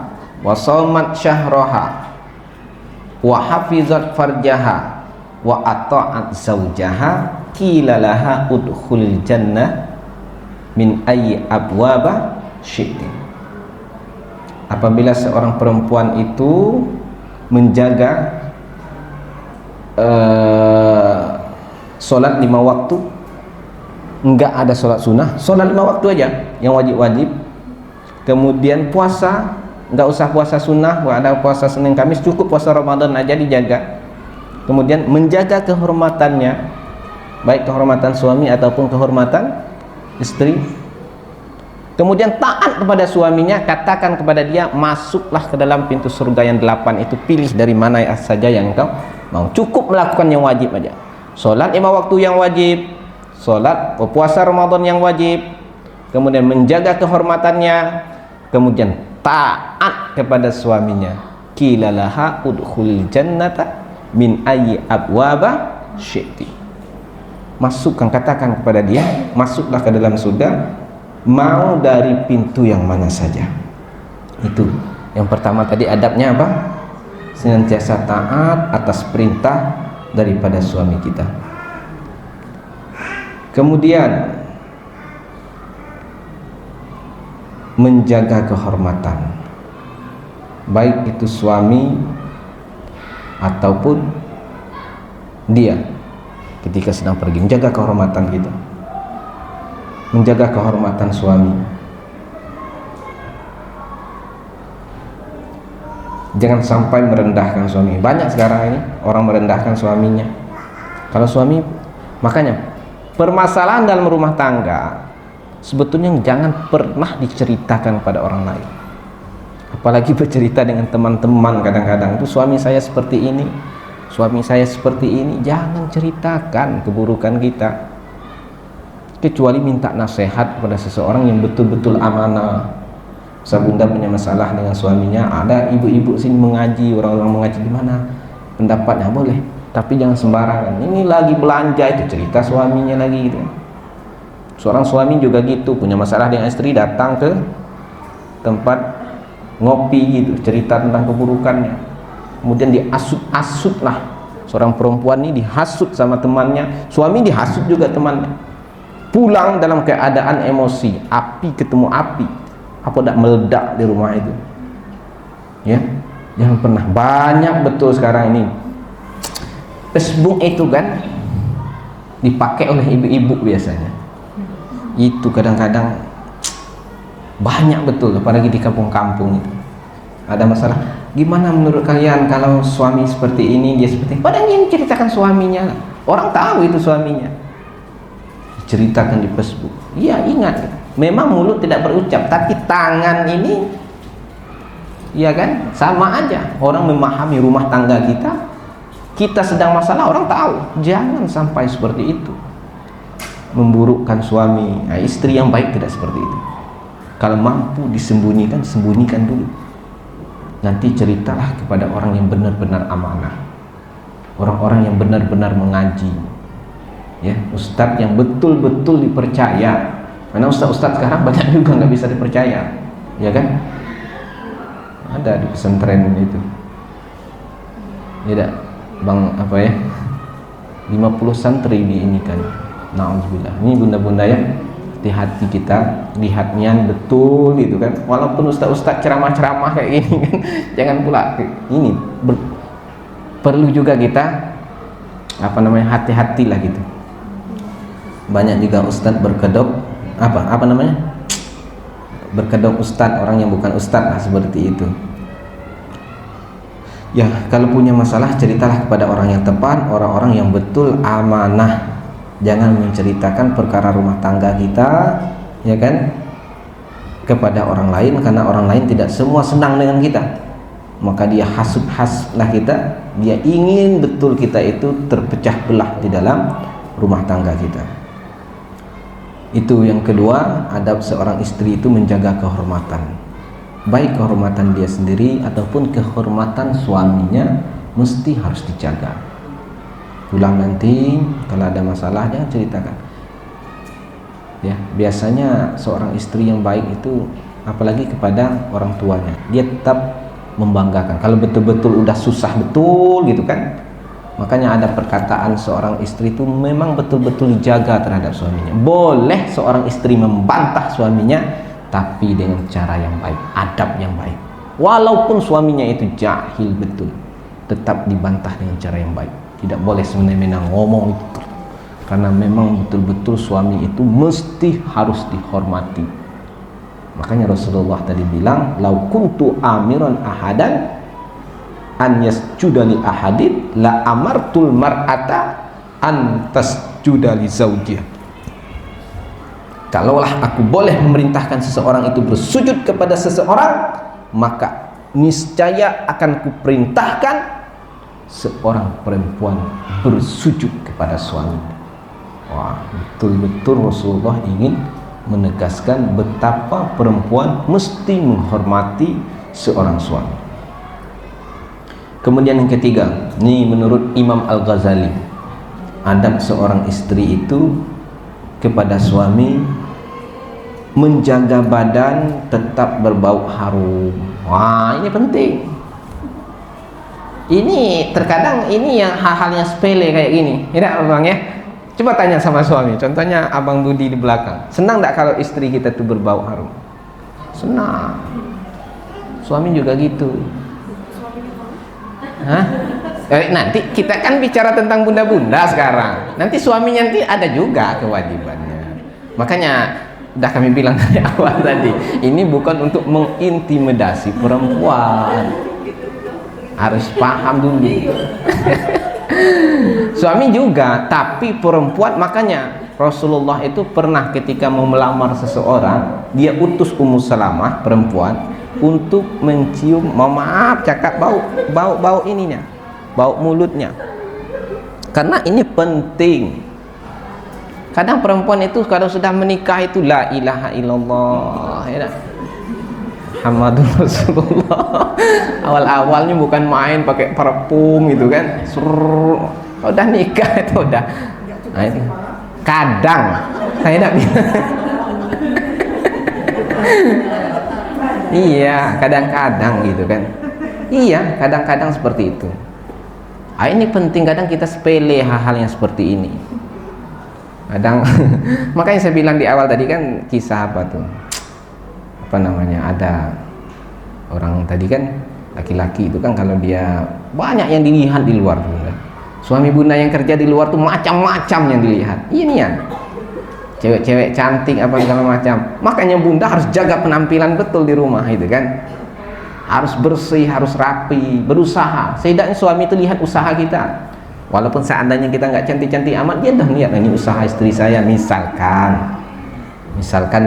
wa shamat syahraha wa hafizat farjaha wa ata'at zawjaha qila laha udkhulil jannah min ayyi abwaba syi'ti. Apabila seorang perempuan itu menjaga sholat 5 waktu, enggak ada sholat sunnah, sholat 5 waktu aja yang wajib-wajib, kemudian puasa, enggak usah puasa sunnah, enggak ada puasa Senin Kamis, cukup puasa Ramadan aja dijaga, kemudian menjaga kehormatannya, baik kehormatan suami ataupun kehormatan istri, kemudian taat kepada suaminya, katakan kepada dia, masuklah ke dalam pintu surga yang 8 itu, pilih dari mana saja yang engkau mau, cukup melakukan yang wajib aja. Sholat 5 waktu yang wajib, sholat puasa Ramadan yang wajib, kemudian menjaga kehormatannya, kemudian taat kepada suaminya. Qila laha udkhulil jannata min ayyi abwaba syi'ti. Masukkan, katakan kepada dia, masuklah ke dalam surga mau dari pintu yang mana saja. Itu yang pertama tadi, adabnya apa? Senantiasa taat atas perintah daripada suami kita. Kemudian menjaga kehormatan, baik itu suami ataupun dia ketika sedang pergi, menjaga kehormatan kita, menjaga kehormatan suami. Jangan sampai merendahkan suami. Banyak sekarang ini orang merendahkan suaminya. Kalau suami, makanya permasalahan dalam rumah tangga sebetulnya jangan pernah diceritakan pada orang lain. Apalagi bercerita dengan teman-teman, kadang-kadang itu suami saya seperti ini, suami saya seperti ini. Jangan ceritakan keburukan kita, kecuali minta nasihat kepada seseorang yang betul-betul amanah. Bunda punya masalah dengan suaminya, ada ibu-ibu sini mengaji, orang-orang mengaji, gimana pendapatnya, boleh, tapi jangan sembarangan. Ini lagi belanja itu cerita suaminya lagi gitu. Seorang suami juga gitu, punya masalah dengan istri, datang ke tempat ngopi gitu, cerita tentang keburukannya, kemudian dihasut-hasut lah. Seorang perempuan ini dihasut sama temannya, suami dihasut juga temannya, pulang dalam keadaan emosi, api ketemu api, apa tidak meledak di rumah itu, ya. Jangan pernah. Banyak betul sekarang ini Facebook itu kan dipakai oleh ibu-ibu biasanya, itu kadang-kadang banyak betul, apalagi di kampung-kampung itu ada masalah. Gimana menurut kalian kalau suami seperti ini, dia seperti ini? Padahal yang ceritakan suaminya, orang tahu itu suaminya, ceritakan di Facebook. Iya, ingat, memang mulut tidak berucap, tapi tangan ini, ya kan, sama aja. Orang memahami rumah tangga kita, kita sedang masalah, orang tahu. Jangan sampai seperti itu, memburukkan suami. Nah, istri yang baik tidak seperti itu. Kalau mampu disembunyikan, sembunyikan dulu. Nanti ceritalah kepada orang yang benar-benar amanah, orang-orang yang benar-benar mengaji, ya, ustadz yang betul-betul dipercaya. Karena ustadz sekarang banyak juga nggak bisa dipercaya, ya kan? Ada di pesantren itu, ya, bang apa ya, 50 santri di ini kan. Na'udzubillah. Ini bunda-bunda ya, di hati kita, lihatnya betul itu kan. Walaupun ustadz ceramah-ceramah kayak gini kan, jangan pula ini perlu juga kita apa namanya, hati-hati lah gitu. Banyak juga ustadz berkedok apa namanya, berkedok ustadz, orang yang bukan ustadz lah, seperti itu. Ya, kalau punya masalah ceritalah kepada orang yang tepat, orang-orang yang betul amanah. Jangan menceritakan perkara rumah tangga kita, ya kan, kepada orang lain, karena orang lain tidak semua senang dengan kita, maka dia haslah kita, dia ingin betul kita itu terpecah belah di dalam rumah tangga kita. Itu yang kedua, adab seorang istri itu menjaga kehormatan, baik kehormatan dia sendiri ataupun kehormatan suaminya mesti harus dijaga. Pulang nanti kalau ada masalah jangan ceritakan. Ya, biasanya seorang istri yang baik itu apalagi kepada orang tuanya, dia tetap membanggakan. Kalau betul-betul udah susah betul gitu kan, makanya ada perkataan seorang istri itu memang betul-betul dijaga terhadap suaminya. Boleh seorang istri membantah suaminya, tapi dengan cara yang baik, adab yang baik. Walaupun suaminya itu jahil betul, tetap dibantah dengan cara yang baik. Tidak boleh semena-mena ngomong itu, karena memang betul-betul suami itu mesti harus dihormati. Makanya Rasulullah tadi bilang, lau kuntu amiran ahadan an yasjuda li ahadin la amartul mar'ata an tasjuda li zawjiha. Kalaulah aku boleh memerintahkan seseorang itu bersujud kepada seseorang, maka niscaya akan kuperintahkan seorang perempuan bersujud kepada suami. Wah, betul-betul Rasulullah ingin menegaskan betapa perempuan mesti menghormati seorang suami. Kemudian yang ketiga, ini menurut Imam Al-Ghazali, adab seorang istri itu kepada suami menjaga badan tetap berbau harum. Wah, ini penting. Ini terkadang ini yang hal-hal yang sepele kayak gini, tidak Abang ya? Coba tanya sama suami, contohnya Abang Budi di belakang, senang tidak kalau istri kita tuh berbau harum? Senang. Suami juga gitu. Hah? Nanti kita kan bicara tentang bunda-bunda sekarang, nanti suami nanti ada juga kewajibannya. Makanya udah kami bilang dari awal tadi, ini bukan untuk mengintimidasi perempuan, harus paham dulu. Suami juga, tapi perempuan. Makanya Rasulullah itu pernah ketika mau melamar seseorang, dia utus Ummu Salamah perempuan untuk mencium, maaf cakap bau ininya, bau mulutnya, karena ini penting. Kadang perempuan itu kalau sudah menikah itu la ilaha illallah, ya Muhammadur Rasulullah. Awal-awalnya bukan main pakai parfum gitu kan. Kalau udah nikah itu udah. Nah, itu. Kadang saya tidak bilang. Iya, kadang-kadang gitu kan. Iya, kadang-kadang seperti itu. Ini penting, kadang kita sepele hal-hal yang seperti ini. Kadang makanya saya bilang di awal tadi kan, kisah apa tuh? Apa namanya, ada orang tadi kan, laki-laki itu kan kalau dia banyak yang dilihat di luar tuh, kan? Suami bunda yang kerja di luar tuh macam-macam yang dilihat. Ini ya, cewek-cewek cantik apa segala macam. Makanya bunda harus jaga penampilan betul di rumah itu kan, harus bersih, harus rapi, berusaha. Setidaknya suami itu lihat usaha kita, walaupun seandainya kita nggak cantik-cantik amat, dia udah melihat ini usaha istri saya, misalkan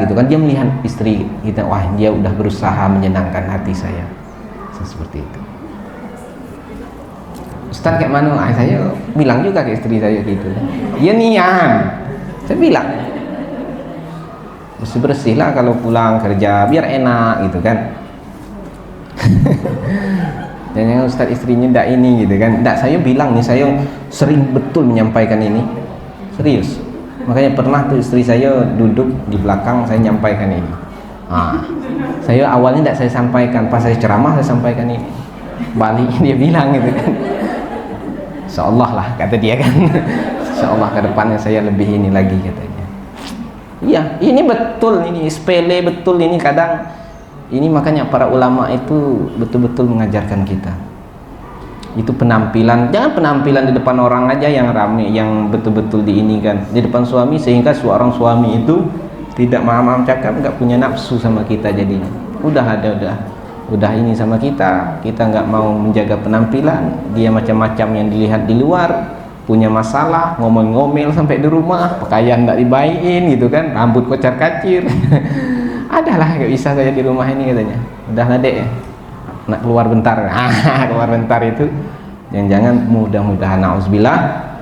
gitu kan, dia melihat istri kita, wah dia udah berusaha menyenangkan hati saya. Seperti itu. Ustaz kayak mana? Saya bilang juga ke istri saya gitu. Ya nian, saya bilang bersih-bersih lah kalau pulang kerja biar enak gitu kan. Dan Ustaz istrinya ndak ini gitu kan. Ndak, saya bilang nih, saya sering betul menyampaikan ini, serius. Makanya pernah tuh istri saya duduk di belakang, saya nyampaikan ini. Saya awalnya tidak saya sampaikan, pas saya ceramah saya sampaikan ini. Balik dia bilang gitu kan, insyaallah lah kata dia kan, insyaallah ke depannya saya lebih ini lagi katanya. Iya, ini betul, ini sepele betul ini kadang. Ini makanya para ulama itu betul-betul mengajarkan kita. Itu penampilan, jangan penampilan di depan orang aja yang rame, yang betul-betul diinikan di depan suami, sehingga seorang suami itu tidak maaf cakap, nggak punya nafsu sama kita jadinya. Udah ini sama kita nggak mau menjaga penampilan, dia macam-macam yang dilihat di luar, punya masalah, ngomel-ngomel sampai di rumah, pakaian nggak dibaikin gitu kan, rambut kocar-kacir. adalah gak bisa saya di rumah ini katanya, udah Dek ya, nak keluar bentar. Keluar bentar itu jangan mudah-mudahan na'udzubillah,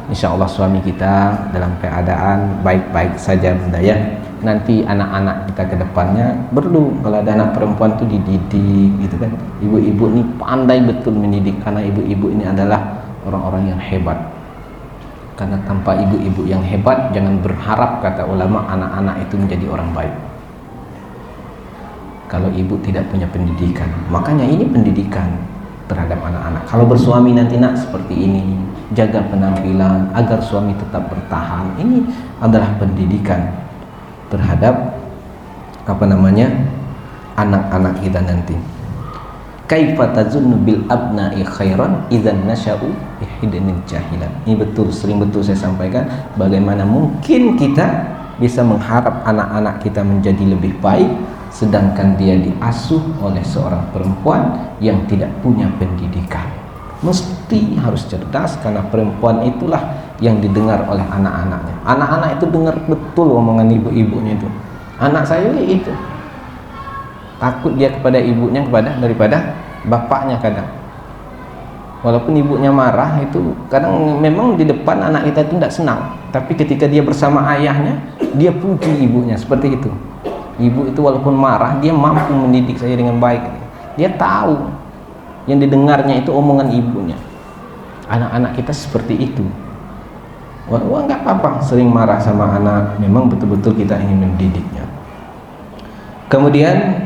insya Allah suami kita dalam keadaan baik-baik saja bunda ya. Nanti anak-anak kita ke depannya perlu kalau ada anak perempuan tuh dididik gitu kan. Ibu-ibu ini pandai betul mendidik, karena ibu-ibu ini adalah orang-orang yang hebat. Karena tanpa ibu-ibu yang hebat, jangan berharap, kata ulama, anak-anak itu menjadi orang baik. Kalau ibu tidak punya pendidikan, makanya ini pendidikan terhadap anak-anak. Kalau bersuami nanti nak seperti ini, jaga penampilan agar suami tetap bertahan. Ini adalah pendidikan terhadap anak-anak kita nanti. Kaifa tazunnu bil abna'i khairan idzan nasya'u bi hidnil jahilan. Ini sering betul saya sampaikan, bagaimana mungkin kita bisa mengharap anak-anak kita menjadi lebih baik sedangkan dia diasuh oleh seorang perempuan yang tidak punya pendidikan. Mesti harus cerdas, karena perempuan itulah yang didengar oleh anak-anaknya. Anak-anak itu dengar betul omongan ibu-ibunya itu. Anak saya itu takut dia kepada ibunya daripada bapaknya kadang. Walaupun ibunya marah itu kadang memang di depan anak kita itu tidak senang, tapi ketika dia bersama ayahnya dia puji ibunya seperti itu. Ibu itu walaupun marah dia mampu mendidik saya dengan baik. Dia tahu yang didengarnya itu omongan ibunya. Anak-anak kita seperti itu. Wah, nggak apa-apa sering marah sama anak, memang betul-betul kita ingin mendidiknya. Kemudian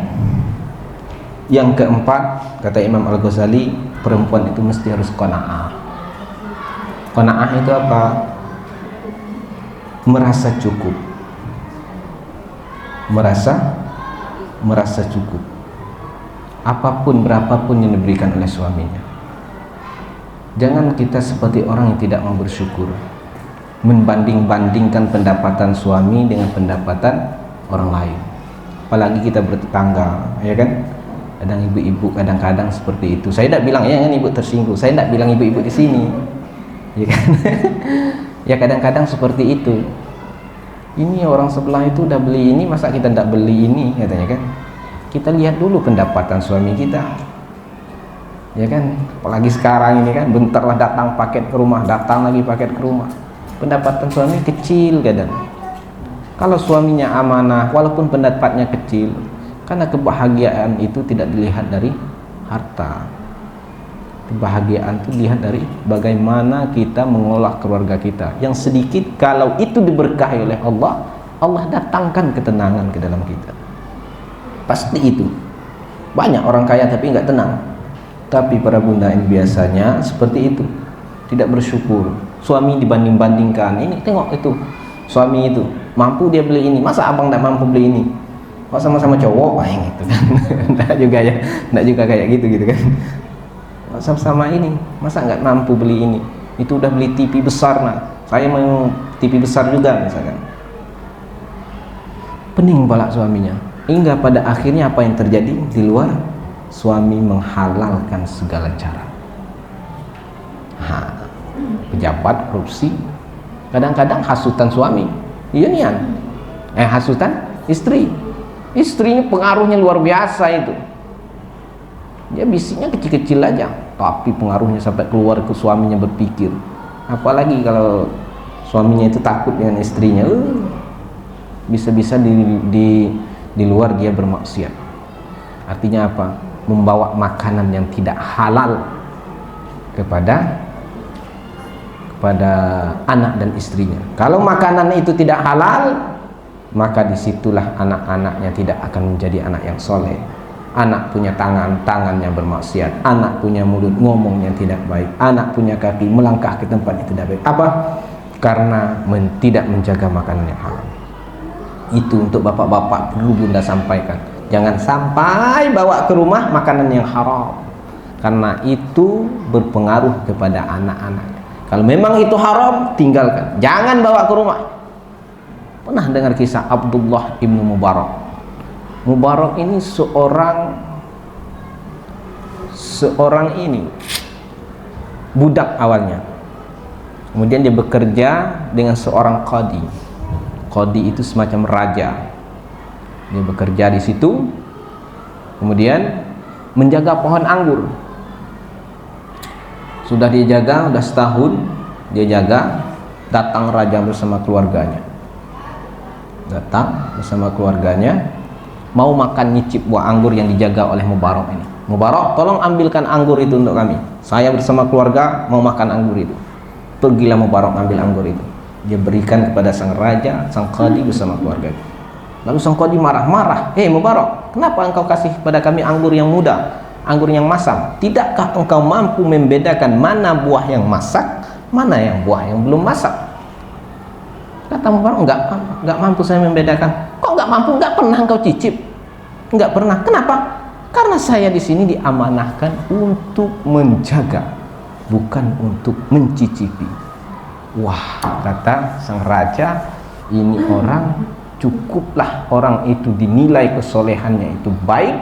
yang keempat, kata Imam Al-Ghazali, perempuan itu mesti harus qanaah. Qanaah itu apa? Merasa cukup. Merasa cukup. Apapun, berapapun yang diberikan oleh suaminya. Jangan kita seperti orang yang tidak mau bersyukur, membanding-bandingkan pendapatan suami dengan pendapatan orang lain. Apalagi kita bertetangga, ya kan? Kadang ibu-ibu kadang-kadang seperti itu. Saya tidak bilang ya kan ibu tersinggung. Saya tidak bilang ibu-ibu di sini, ya kan? Ya kadang-kadang seperti itu. Ini orang sebelah itu udah beli ini, masa kita tidak beli ini, katanya kan? Kita lihat dulu pendapatan suami kita, ya kan? Apalagi sekarang ini kan, bentarlah datang paket ke rumah, datang lagi paket ke rumah. Pendapatan suami kecil kadang. Kalau suaminya amanah, walaupun pendapatnya kecil, karena kebahagiaan itu tidak dilihat dari harta. Kebahagiaan itu dilihat dari bagaimana kita mengolah keluarga kita. Yang sedikit, kalau itu diberkahi oleh Allah, Allah datangkan ketenangan ke dalam kita. Pasti itu. Banyak orang kaya tapi nggak tenang. Tapi para bunda ini biasanya seperti itu, tidak bersyukur. Suami dibanding-bandingkan, ini tengok itu suami itu mampu dia beli ini, masa abang tidak mampu beli ini? Kok sama-sama cowok, yang itu kan? Tidak juga ya, tidak juga kayak gitu kan? Sama-sama ini, masa nggak mampu beli ini? Itu udah beli TV besar, nah saya mau TV besar juga misalkan. Pening pala suaminya. Hingga pada akhirnya apa yang terjadi di luar? Suami menghalalkan segala cara. Pejabat korupsi, kadang-kadang hasutan suami, iya nian, hasutan istrinya pengaruhnya luar biasa itu. Dia bisiknya kecil-kecil aja, tapi pengaruhnya sampai keluar ke suaminya berpikir. Apalagi kalau suaminya itu takut dengan istrinya, bisa-bisa di luar dia bermaksiat. Artinya apa? Membawa makanan yang tidak halal kepada anak dan istrinya. Kalau makanan itu tidak halal, maka disitulah anak-anaknya tidak akan menjadi anak yang soleh. Anak punya tangannya bermaksiat, anak punya mulut ngomongnya tidak baik, anak punya kaki melangkah ke tempat yang tidak baik. Apa? Karena tidak menjaga makanan yang halal. Itu untuk bapak-bapak perlu bunda sampaikan. Jangan sampai bawa ke rumah makanan yang haram, karena itu berpengaruh kepada anak-anaknya. Kalau memang itu haram, tinggalkan, jangan bawa ke rumah. Pernah dengar kisah Abdullah ibnu Mubarak? Mubarak ini seorang ini budak awalnya, kemudian dia bekerja dengan seorang qadi. Qadi itu semacam raja. Dia bekerja di situ, kemudian menjaga pohon anggur. Sudah dia jaga, udah setahun dia jaga, datang raja bersama keluarganya. Datang bersama keluarganya, mau makan nyicip buah anggur yang dijaga oleh Mubarak ini. Mubarak, tolong ambilkan anggur itu untuk kami. Saya bersama keluarga mau makan anggur itu. Pergilah Mubarak ambil anggur itu. Dia berikan kepada sang raja, sang qadi bersama keluarga. Lalu sang qadi marah-marah. Hei Mubarak, kenapa engkau kasih kepada kami anggur yang muda, anggur yang masam? Tidakkah engkau mampu membedakan mana buah yang masak, mana yang buah yang belum masak? Kata Mubarak, enggak mampu saya membedakan. Kok enggak mampu? Enggak pernah engkau cicip? Enggak pernah. Kenapa? Karena saya di sini diamanahkan untuk menjaga, bukan untuk mencicipi. Wah, kata sang raja, ini orang, cukuplah orang itu dinilai kesolehannya itu baik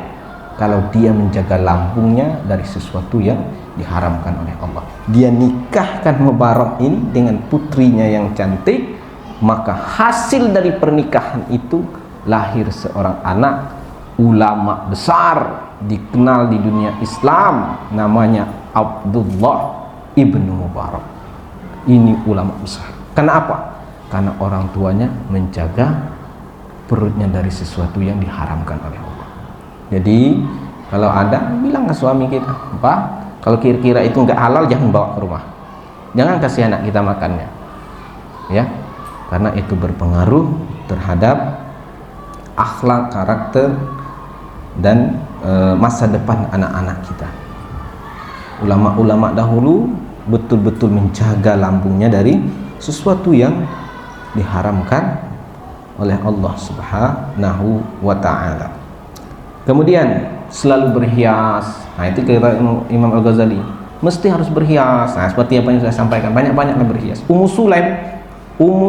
kalau dia menjaga lambungnya dari sesuatu yang diharamkan oleh Allah. Dia nikahkan Mubarak ini dengan putrinya yang cantik, maka hasil dari pernikahan itu lahir seorang anak ulama besar dikenal di dunia Islam, namanya Abdullah ibnu Mubarak. Ini ulama besar. Kenapa? Karena orang tuanya menjaga perutnya dari sesuatu yang diharamkan oleh Allah. Jadi kalau ada, bilang ke suami kita, Pak, kalau kira-kira itu nggak halal jangan bawa ke rumah, jangan kasih anak kita makannya, ya, karena itu berpengaruh terhadap akhlak, karakter, dan masa depan anak-anak kita. Ulama-ulama dahulu betul-betul menjaga lambungnya dari sesuatu yang diharamkan oleh Allah Subhanahu wa ta'ala. Kemudian selalu berhias. Nah, itu kata Imam Al-Ghazali, mesti harus berhias. Nah, seperti apa yang saya sampaikan, banyak-banyaklah berhias. Ummu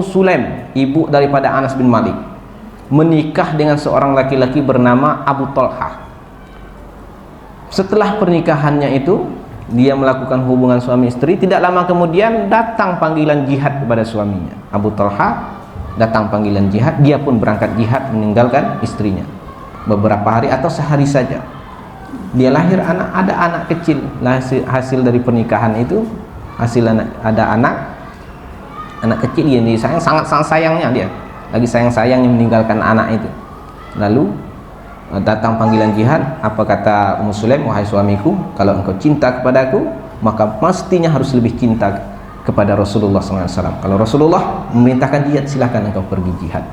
Sulaim, ibu daripada Anas bin Malik, menikah dengan seorang laki-laki bernama Abu Talha. Setelah pernikahannya itu, dia melakukan hubungan suami istri. Tidak lama kemudian datang panggilan jihad kepada suaminya. Abu Talha datang panggilan jihad, dia pun berangkat jihad meninggalkan istrinya. Beberapa hari atau sehari saja, dia lahir ada anak kecil. Hasil dari pernikahan itu, ada anak kecil yang disayang, sangat sayangnya dia. Lagi sayang-sayangnya meninggalkan anak itu. Lalu datang panggilan jihad. Apa kata Ummu Sulaim? Wahai suamiku, kalau engkau cinta kepadaku, maka pastinya harus lebih cinta kepada Rasulullah SAW. Kalau Rasulullah memerintahkan jihad, silahkan engkau pergi jihad,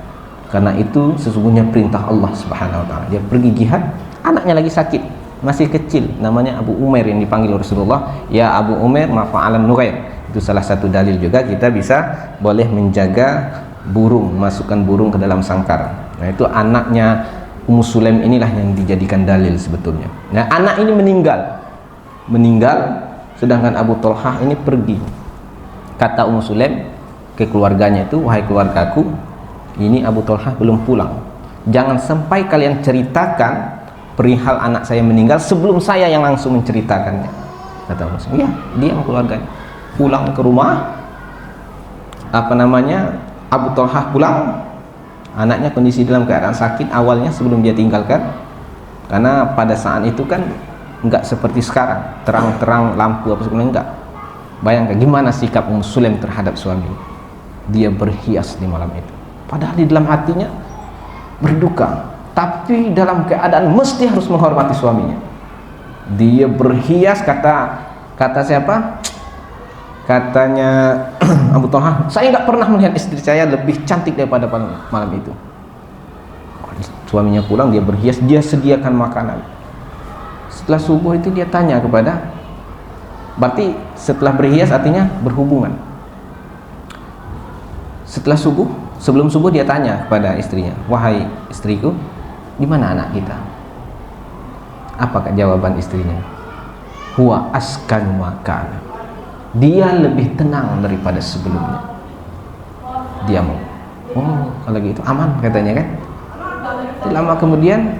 karena itu sesungguhnya perintah Allah Subhanahu wa ta'ala. Dia pergi jihad, anaknya lagi sakit, masih kecil, namanya Abu Umair, yang dipanggil Rasulullah, ya Abu Umair ma fa'alan Nughair. Itu salah satu dalil juga kita bisa boleh menjaga burung, masukkan burung ke dalam sangkar. Nah, itu anaknya Ummu Sulaim inilah yang dijadikan dalil sebetulnya. Nah, anak ini meninggal, sedangkan Abu Talha ini pergi. Kata Ummu Sulaim ke keluarganya itu, wahai keluargaku, ini Abu Talha belum pulang. Jangan sampai kalian ceritakan perihal anak saya meninggal sebelum saya yang langsung menceritakannya. Kata Ummu Sulaim, ya, diam keluarganya. Pulang ke rumah, Abu Talha pulang, anaknya kondisi dalam keadaan sakit awalnya sebelum dia tinggalkan, karena pada saat itu kan enggak seperti sekarang terang-terang lampu apa segala, enggak. Bayangkan gimana sikap Ummu Sulaim terhadap suami. Dia berhias di malam itu, padahal di dalam hatinya berduka, tapi dalam keadaan mesti harus menghormati suaminya. Dia berhias, kata siapa? Katanya Abu Talha, saya nggak pernah melihat istri saya lebih cantik daripada malam itu. Suaminya pulang, dia berhias, dia sediakan makanan. Setelah subuh itu dia tanya kepada, berarti setelah berhias artinya berhubungan. Setelah subuh, sebelum subuh dia tanya kepada istrinya, wahai istriku, di mana anak kita? Apa jawaban istrinya? Huwa askanu makana. Dia lebih tenang daripada sebelumnya. Dia mau, oh kalau gitu aman katanya kan. Lama kemudian,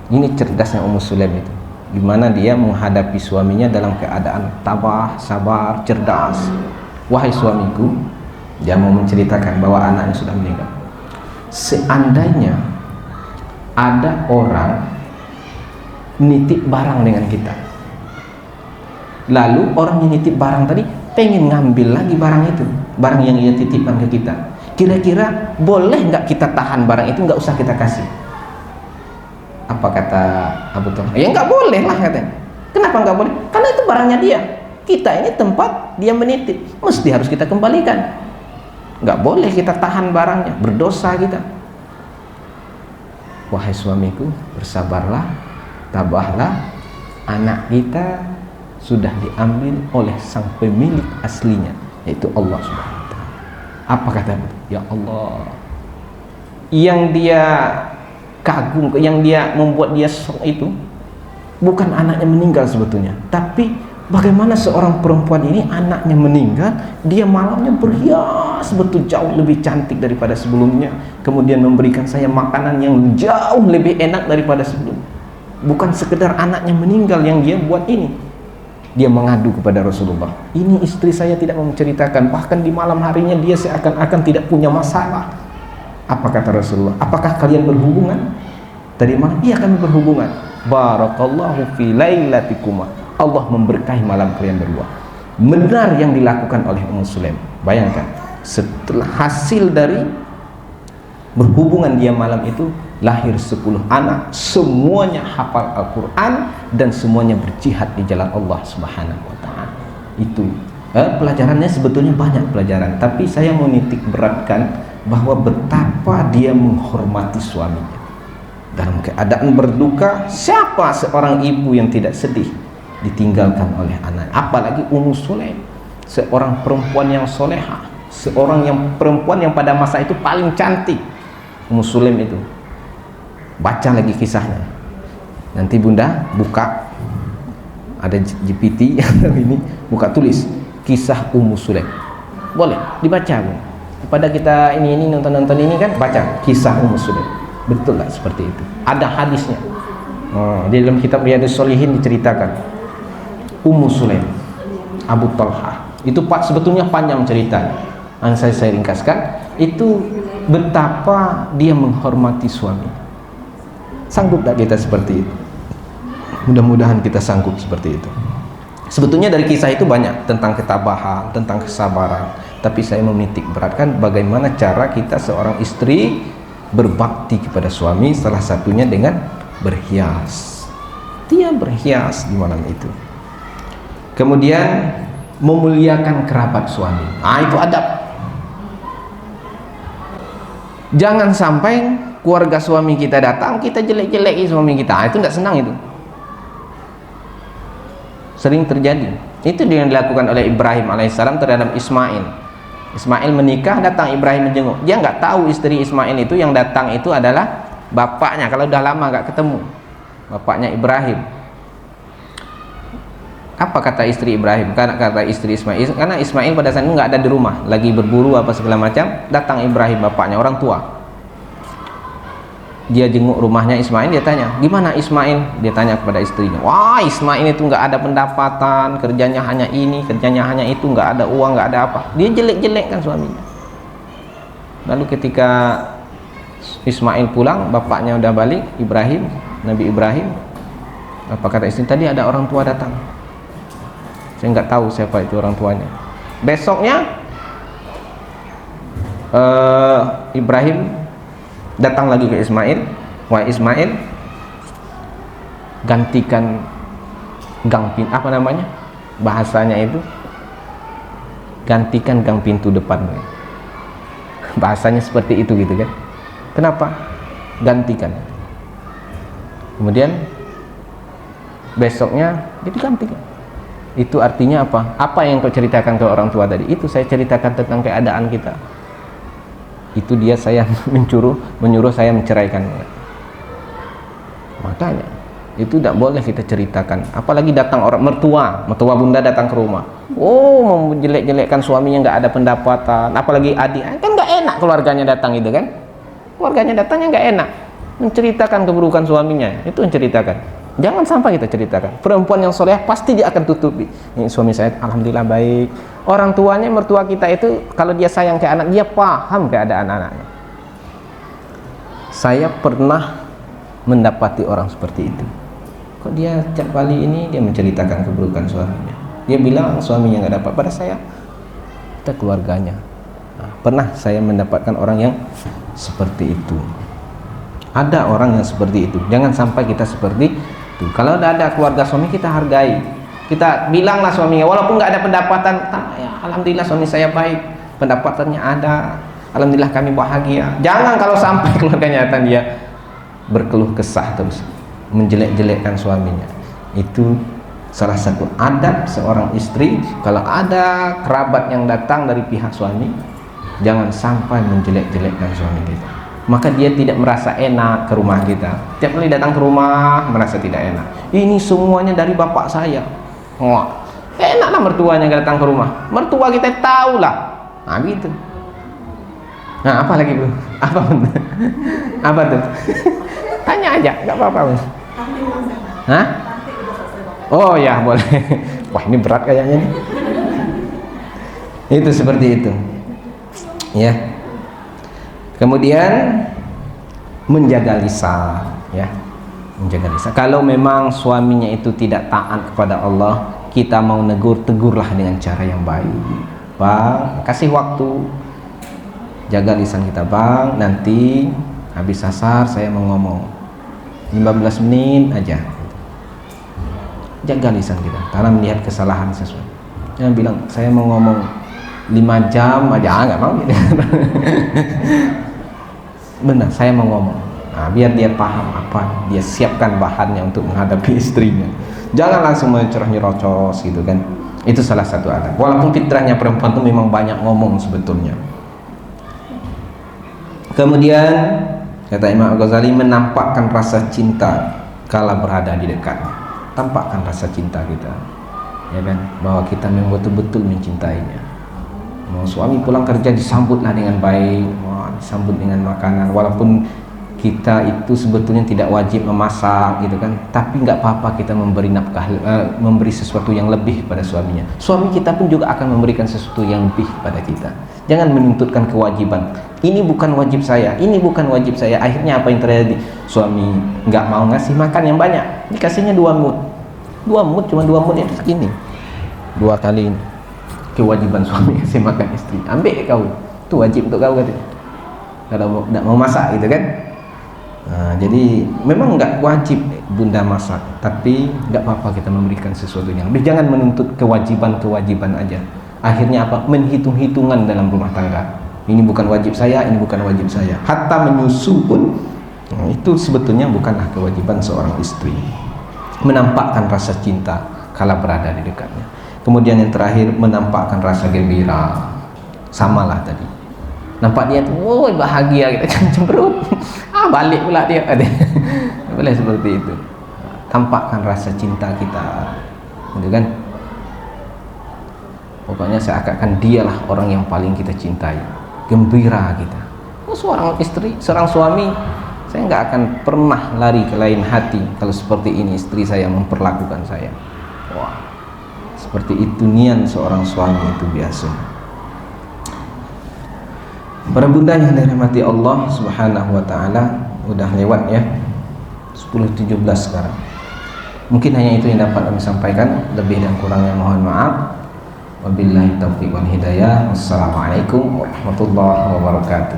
ini cerdasnya Ummu Sulaim itu, dimana dia menghadapi suaminya dalam keadaan tabah, sabar, cerdas. Wahai suamiku, dia mau menceritakan bahwa anaknya sudah meninggal. Seandainya ada orang nitip barang dengan kita, lalu orang yang nitip barang tadi pengen ngambil lagi barang itu, barang yang ia titipkan ke kita. Kira-kira boleh nggak kita tahan barang itu, nggak usah kita kasih? Apa kata Abu Talha? Ya nggak boleh lah katanya. Kenapa nggak boleh? Karena itu barangnya dia. Kita ini tempat dia menitip, mesti harus kita kembalikan. Nggak boleh kita tahan barangnya, berdosa kita. Wahai suamiku, bersabarlah, tabahlah, anak kita sudah diambil oleh sang pemilik aslinya, yaitu Allah Subhanahu wa ta'ala. Apa kata? Ya Allah, yang dia kagum, yang dia membuat dia shock itu bukan anaknya meninggal sebetulnya, tapi bagaimana seorang perempuan ini anaknya meninggal, dia malamnya berhias betul jauh lebih cantik daripada sebelumnya, kemudian memberikan saya makanan yang jauh lebih enak daripada sebelumnya. Bukan sekedar anaknya meninggal yang dia buat ini. Dia mengadu kepada Rasulullah, ini istri saya tidak mau menceritakan, bahkan di malam harinya dia seakan-akan tidak punya masalah. Apa kata Rasulullah? Apakah kalian berhubungan? Tadi malam, iya kami berhubungan. Barakallahu fi lailatikuma, Allah memberkahi malam kalian berdua. Benar yang dilakukan oleh Ummu Sulaim. Bayangkan, setelah hasil dari berhubungan dia malam itu, lahir 10 anak, semuanya hafal Al-Quran dan semuanya berjihad di jalan Allah Subhanahu wa ta'ala. Itu pelajarannya sebetulnya banyak pelajaran, tapi saya mau nitik beratkan bahwa betapa dia menghormati suaminya. Dalam keadaan berduka, siapa seorang ibu yang tidak sedih ditinggalkan oleh anak? Apalagi Ummu Sulaim, seorang perempuan yang soleha, seorang yang perempuan yang pada masa itu paling cantik. Ummu Sulaim itu, baca lagi kisahnya. Nanti Bunda buka, ada GPT atau ini, buka tulis kisah Ummu Sulaim. Boleh dibaca, Bu. Kepada kita ini nonton ini kan, baca kisah Ummu Sulaim. Betul lah seperti itu. Ada hadisnya. Di dalam kitab Riyadhus Shalihin diceritakan Ummu Sulaim, Abu Talha. Itu sebetulnya panjang ceritanya. Yang saya ringkaskan, itu betapa dia menghormati suami. Sanggup tak kita seperti itu? Mudah-mudahan kita sanggup seperti itu. Sebetulnya dari kisah itu banyak tentang ketabahan, tentang kesabaran, tapi saya menitik beratkan bagaimana cara kita seorang istri berbakti kepada suami, salah satunya dengan berhias. Dia berhias di malam itu. Kemudian memuliakan kerabat suami. Itu adab. Jangan sampai keluarga suami kita datang, kita jelek-jelekin suami kita. Itu tidak senang itu. Sering terjadi. Itu yang dilakukan oleh Ibrahim alaihissalam terhadap Ismail. Ismail menikah, datang Ibrahim menjenguk. Dia nggak tahu istri Ismail itu yang datang itu adalah bapaknya. Kalau udah lama nggak ketemu, bapaknya Ibrahim. Apa kata istri Ibrahim? Karena kata istri Ismail, karena Ismail pada saat itu nggak ada di rumah, lagi berburu apa segala macam. Datang Ibrahim, bapaknya, orang tua. Dia jenguk rumahnya Ismail, dia tanya, gimana Ismail? Dia tanya kepada istrinya, wah Ismail itu nggak ada pendapatan, kerjanya hanya ini, kerjanya hanya itu, nggak ada uang, nggak ada apa. Dia jelek-jelekkan suaminya. Lalu ketika Ismail pulang, bapaknya udah balik, Ibrahim, Nabi Ibrahim, apa kata istri? Tadi ada orang tua datang. Saya nggak tahu siapa itu orang tuanya. Besoknya Ibrahim datang lagi ke Ismail. Wah Ismail, gantikan gang pintu, apa namanya bahasanya itu, gantikan gang pintu depan. Bahasanya seperti itu gitu kan. Kenapa? Gantikan. Kemudian besoknya jadi gantikan. Itu artinya apa? Apa yang kau ceritakan ke orang tua tadi? Itu saya ceritakan tentang keadaan kita. Itu dia saya menyuruh saya menceraikan. Makanya itu tidak boleh kita ceritakan. Apalagi datang orang mertua bunda datang ke rumah. Oh, menjelek-jelekkan suaminya, nggak ada pendapatan. Apalagi adik, kan nggak enak keluarganya datang itu kan. Keluarganya datangnya nggak enak. Menceritakan keburukan suaminya, itu menceritakan. Jangan sampai kita ceritakan. Perempuan yang soleh pasti dia akan tutupi. Ini suami saya alhamdulillah baik. Orang tuanya, mertua kita itu kalau dia sayang ke anak, dia paham keadaan anaknya. Saya pernah mendapati orang seperti itu. Kok dia setiap kali ini dia menceritakan keburukan suaminya. Dia bilang suaminya nggak dapat, pada saya kita keluarganya. Nah, pernah saya mendapatkan orang yang seperti itu. Ada orang yang seperti itu. Jangan sampai kita seperti itu. Kalau ada keluarga suami, kita hargai. Kita bilanglah suaminya, walaupun nggak ada pendapatan, ya, alhamdulillah suami saya baik, pendapatannya ada, alhamdulillah kami bahagia. Jangan kalau sampai keluarganya datang dia berkeluh kesah terus, menjelek-jelekkan suaminya. Itu salah satu adab seorang istri. Kalau ada kerabat yang datang dari pihak suami, jangan sampai menjelek-jelekkan suami kita. Maka dia tidak merasa enak ke rumah kita. Tiap kali datang ke rumah merasa tidak enak. Ini semuanya dari bapak saya. Wah, enaklah mertuanya datang ke rumah. Mertua kita tahu lah. Nah gitu. Nah apa lagi bro? Apa apa tuh? Tanya aja, nggak apa-apa. Hah? Oh ya boleh. Wah ini berat kayaknya nih. Itu seperti itu. Ya. Kemudian menjaga lisan, ya. Menjaga lisan. Kalau memang suaminya itu tidak taat kepada Allah, kita mau negur, tegurlah dengan cara yang baik. Bang, kasih waktu. Jaga lisan kita, Bang. Nanti habis asar saya mau ngomong 15 menit aja. Jaga lisan kita karena melihat kesalahan sesuatu. Jangan bilang saya mau ngomong 5 jam aja, nggak mau gitu. Benar, saya mau ngomong. Nah, biar dia paham apa, dia siapkan bahannya untuk menghadapi istrinya. Jangan langsung mencerah-nyerocos gitu kan. Itu salah satu adab. Walaupun fitrahnya perempuan itu memang banyak ngomong sebetulnya. Kemudian kata Imam Al-Ghazali, menampakkan rasa cinta kala berada di dekatnya. Tampakkan rasa cinta kita, ya kan, bahwa kita memang betul-betul mencintainya. Mau suami pulang kerja disambutlah dengan baik, disambut dengan makanan, walaupun kita itu sebetulnya tidak wajib memasak gitu kan, tapi nggak apa-apa kita memberi nafkah, memberi sesuatu yang lebih pada suaminya. Suami kita pun juga akan memberikan sesuatu yang lebih pada kita. Jangan menuntutkan kewajiban. Ini bukan wajib saya, ini bukan wajib saya. Akhirnya apa yang terjadi? Suami nggak mau ngasih makan yang banyak, dikasihnya 2 mut, cuma 2 mut itu segini, 2 kali ini. Kewajiban suami kasih makan istri, ambil kau, itu wajib untuk kau katanya. Kalau tidak mau masak gitu kan. Nah, jadi memang nggak wajib bunda masak, tapi nggak apa-apa kita memberikan sesuatu yang lebih. Jangan menuntut kewajiban aja. Akhirnya apa? Menghitung-hitungan dalam rumah tangga. Ini bukan wajib saya, ini bukan wajib saya. Hatta menyusu pun, itu sebetulnya bukanlah kewajiban seorang istri. Menampakkan rasa cinta kala berada di dekatnya. Kemudian yang terakhir, menampakkan rasa gembira. Samalah tadi. Nampak dia tuh, woi bahagia, kita cemberut. Balik pula dia. Boleh seperti itu. Tampakkan rasa cinta kita, gitu kan? Pokoknya seakan-akan dialah orang yang paling kita cintai. Gembira kita. Seorang istri, seorang suami, saya nggak akan pernah lari ke lain hati kalau seperti ini istri saya memperlakukan saya. Wah, seperti itu niat seorang suami itu biasa. Para bunda yang dirahmati Allah Subhanahu wa taala, udah lewat ya 10.17 sekarang. Mungkin hanya itu yang dapat kami sampaikan, lebih dan kurangnya mohon maaf. Wabillahi taufiq wal hidayah. Wassalamualaikum warahmatullahi wabarakatuh.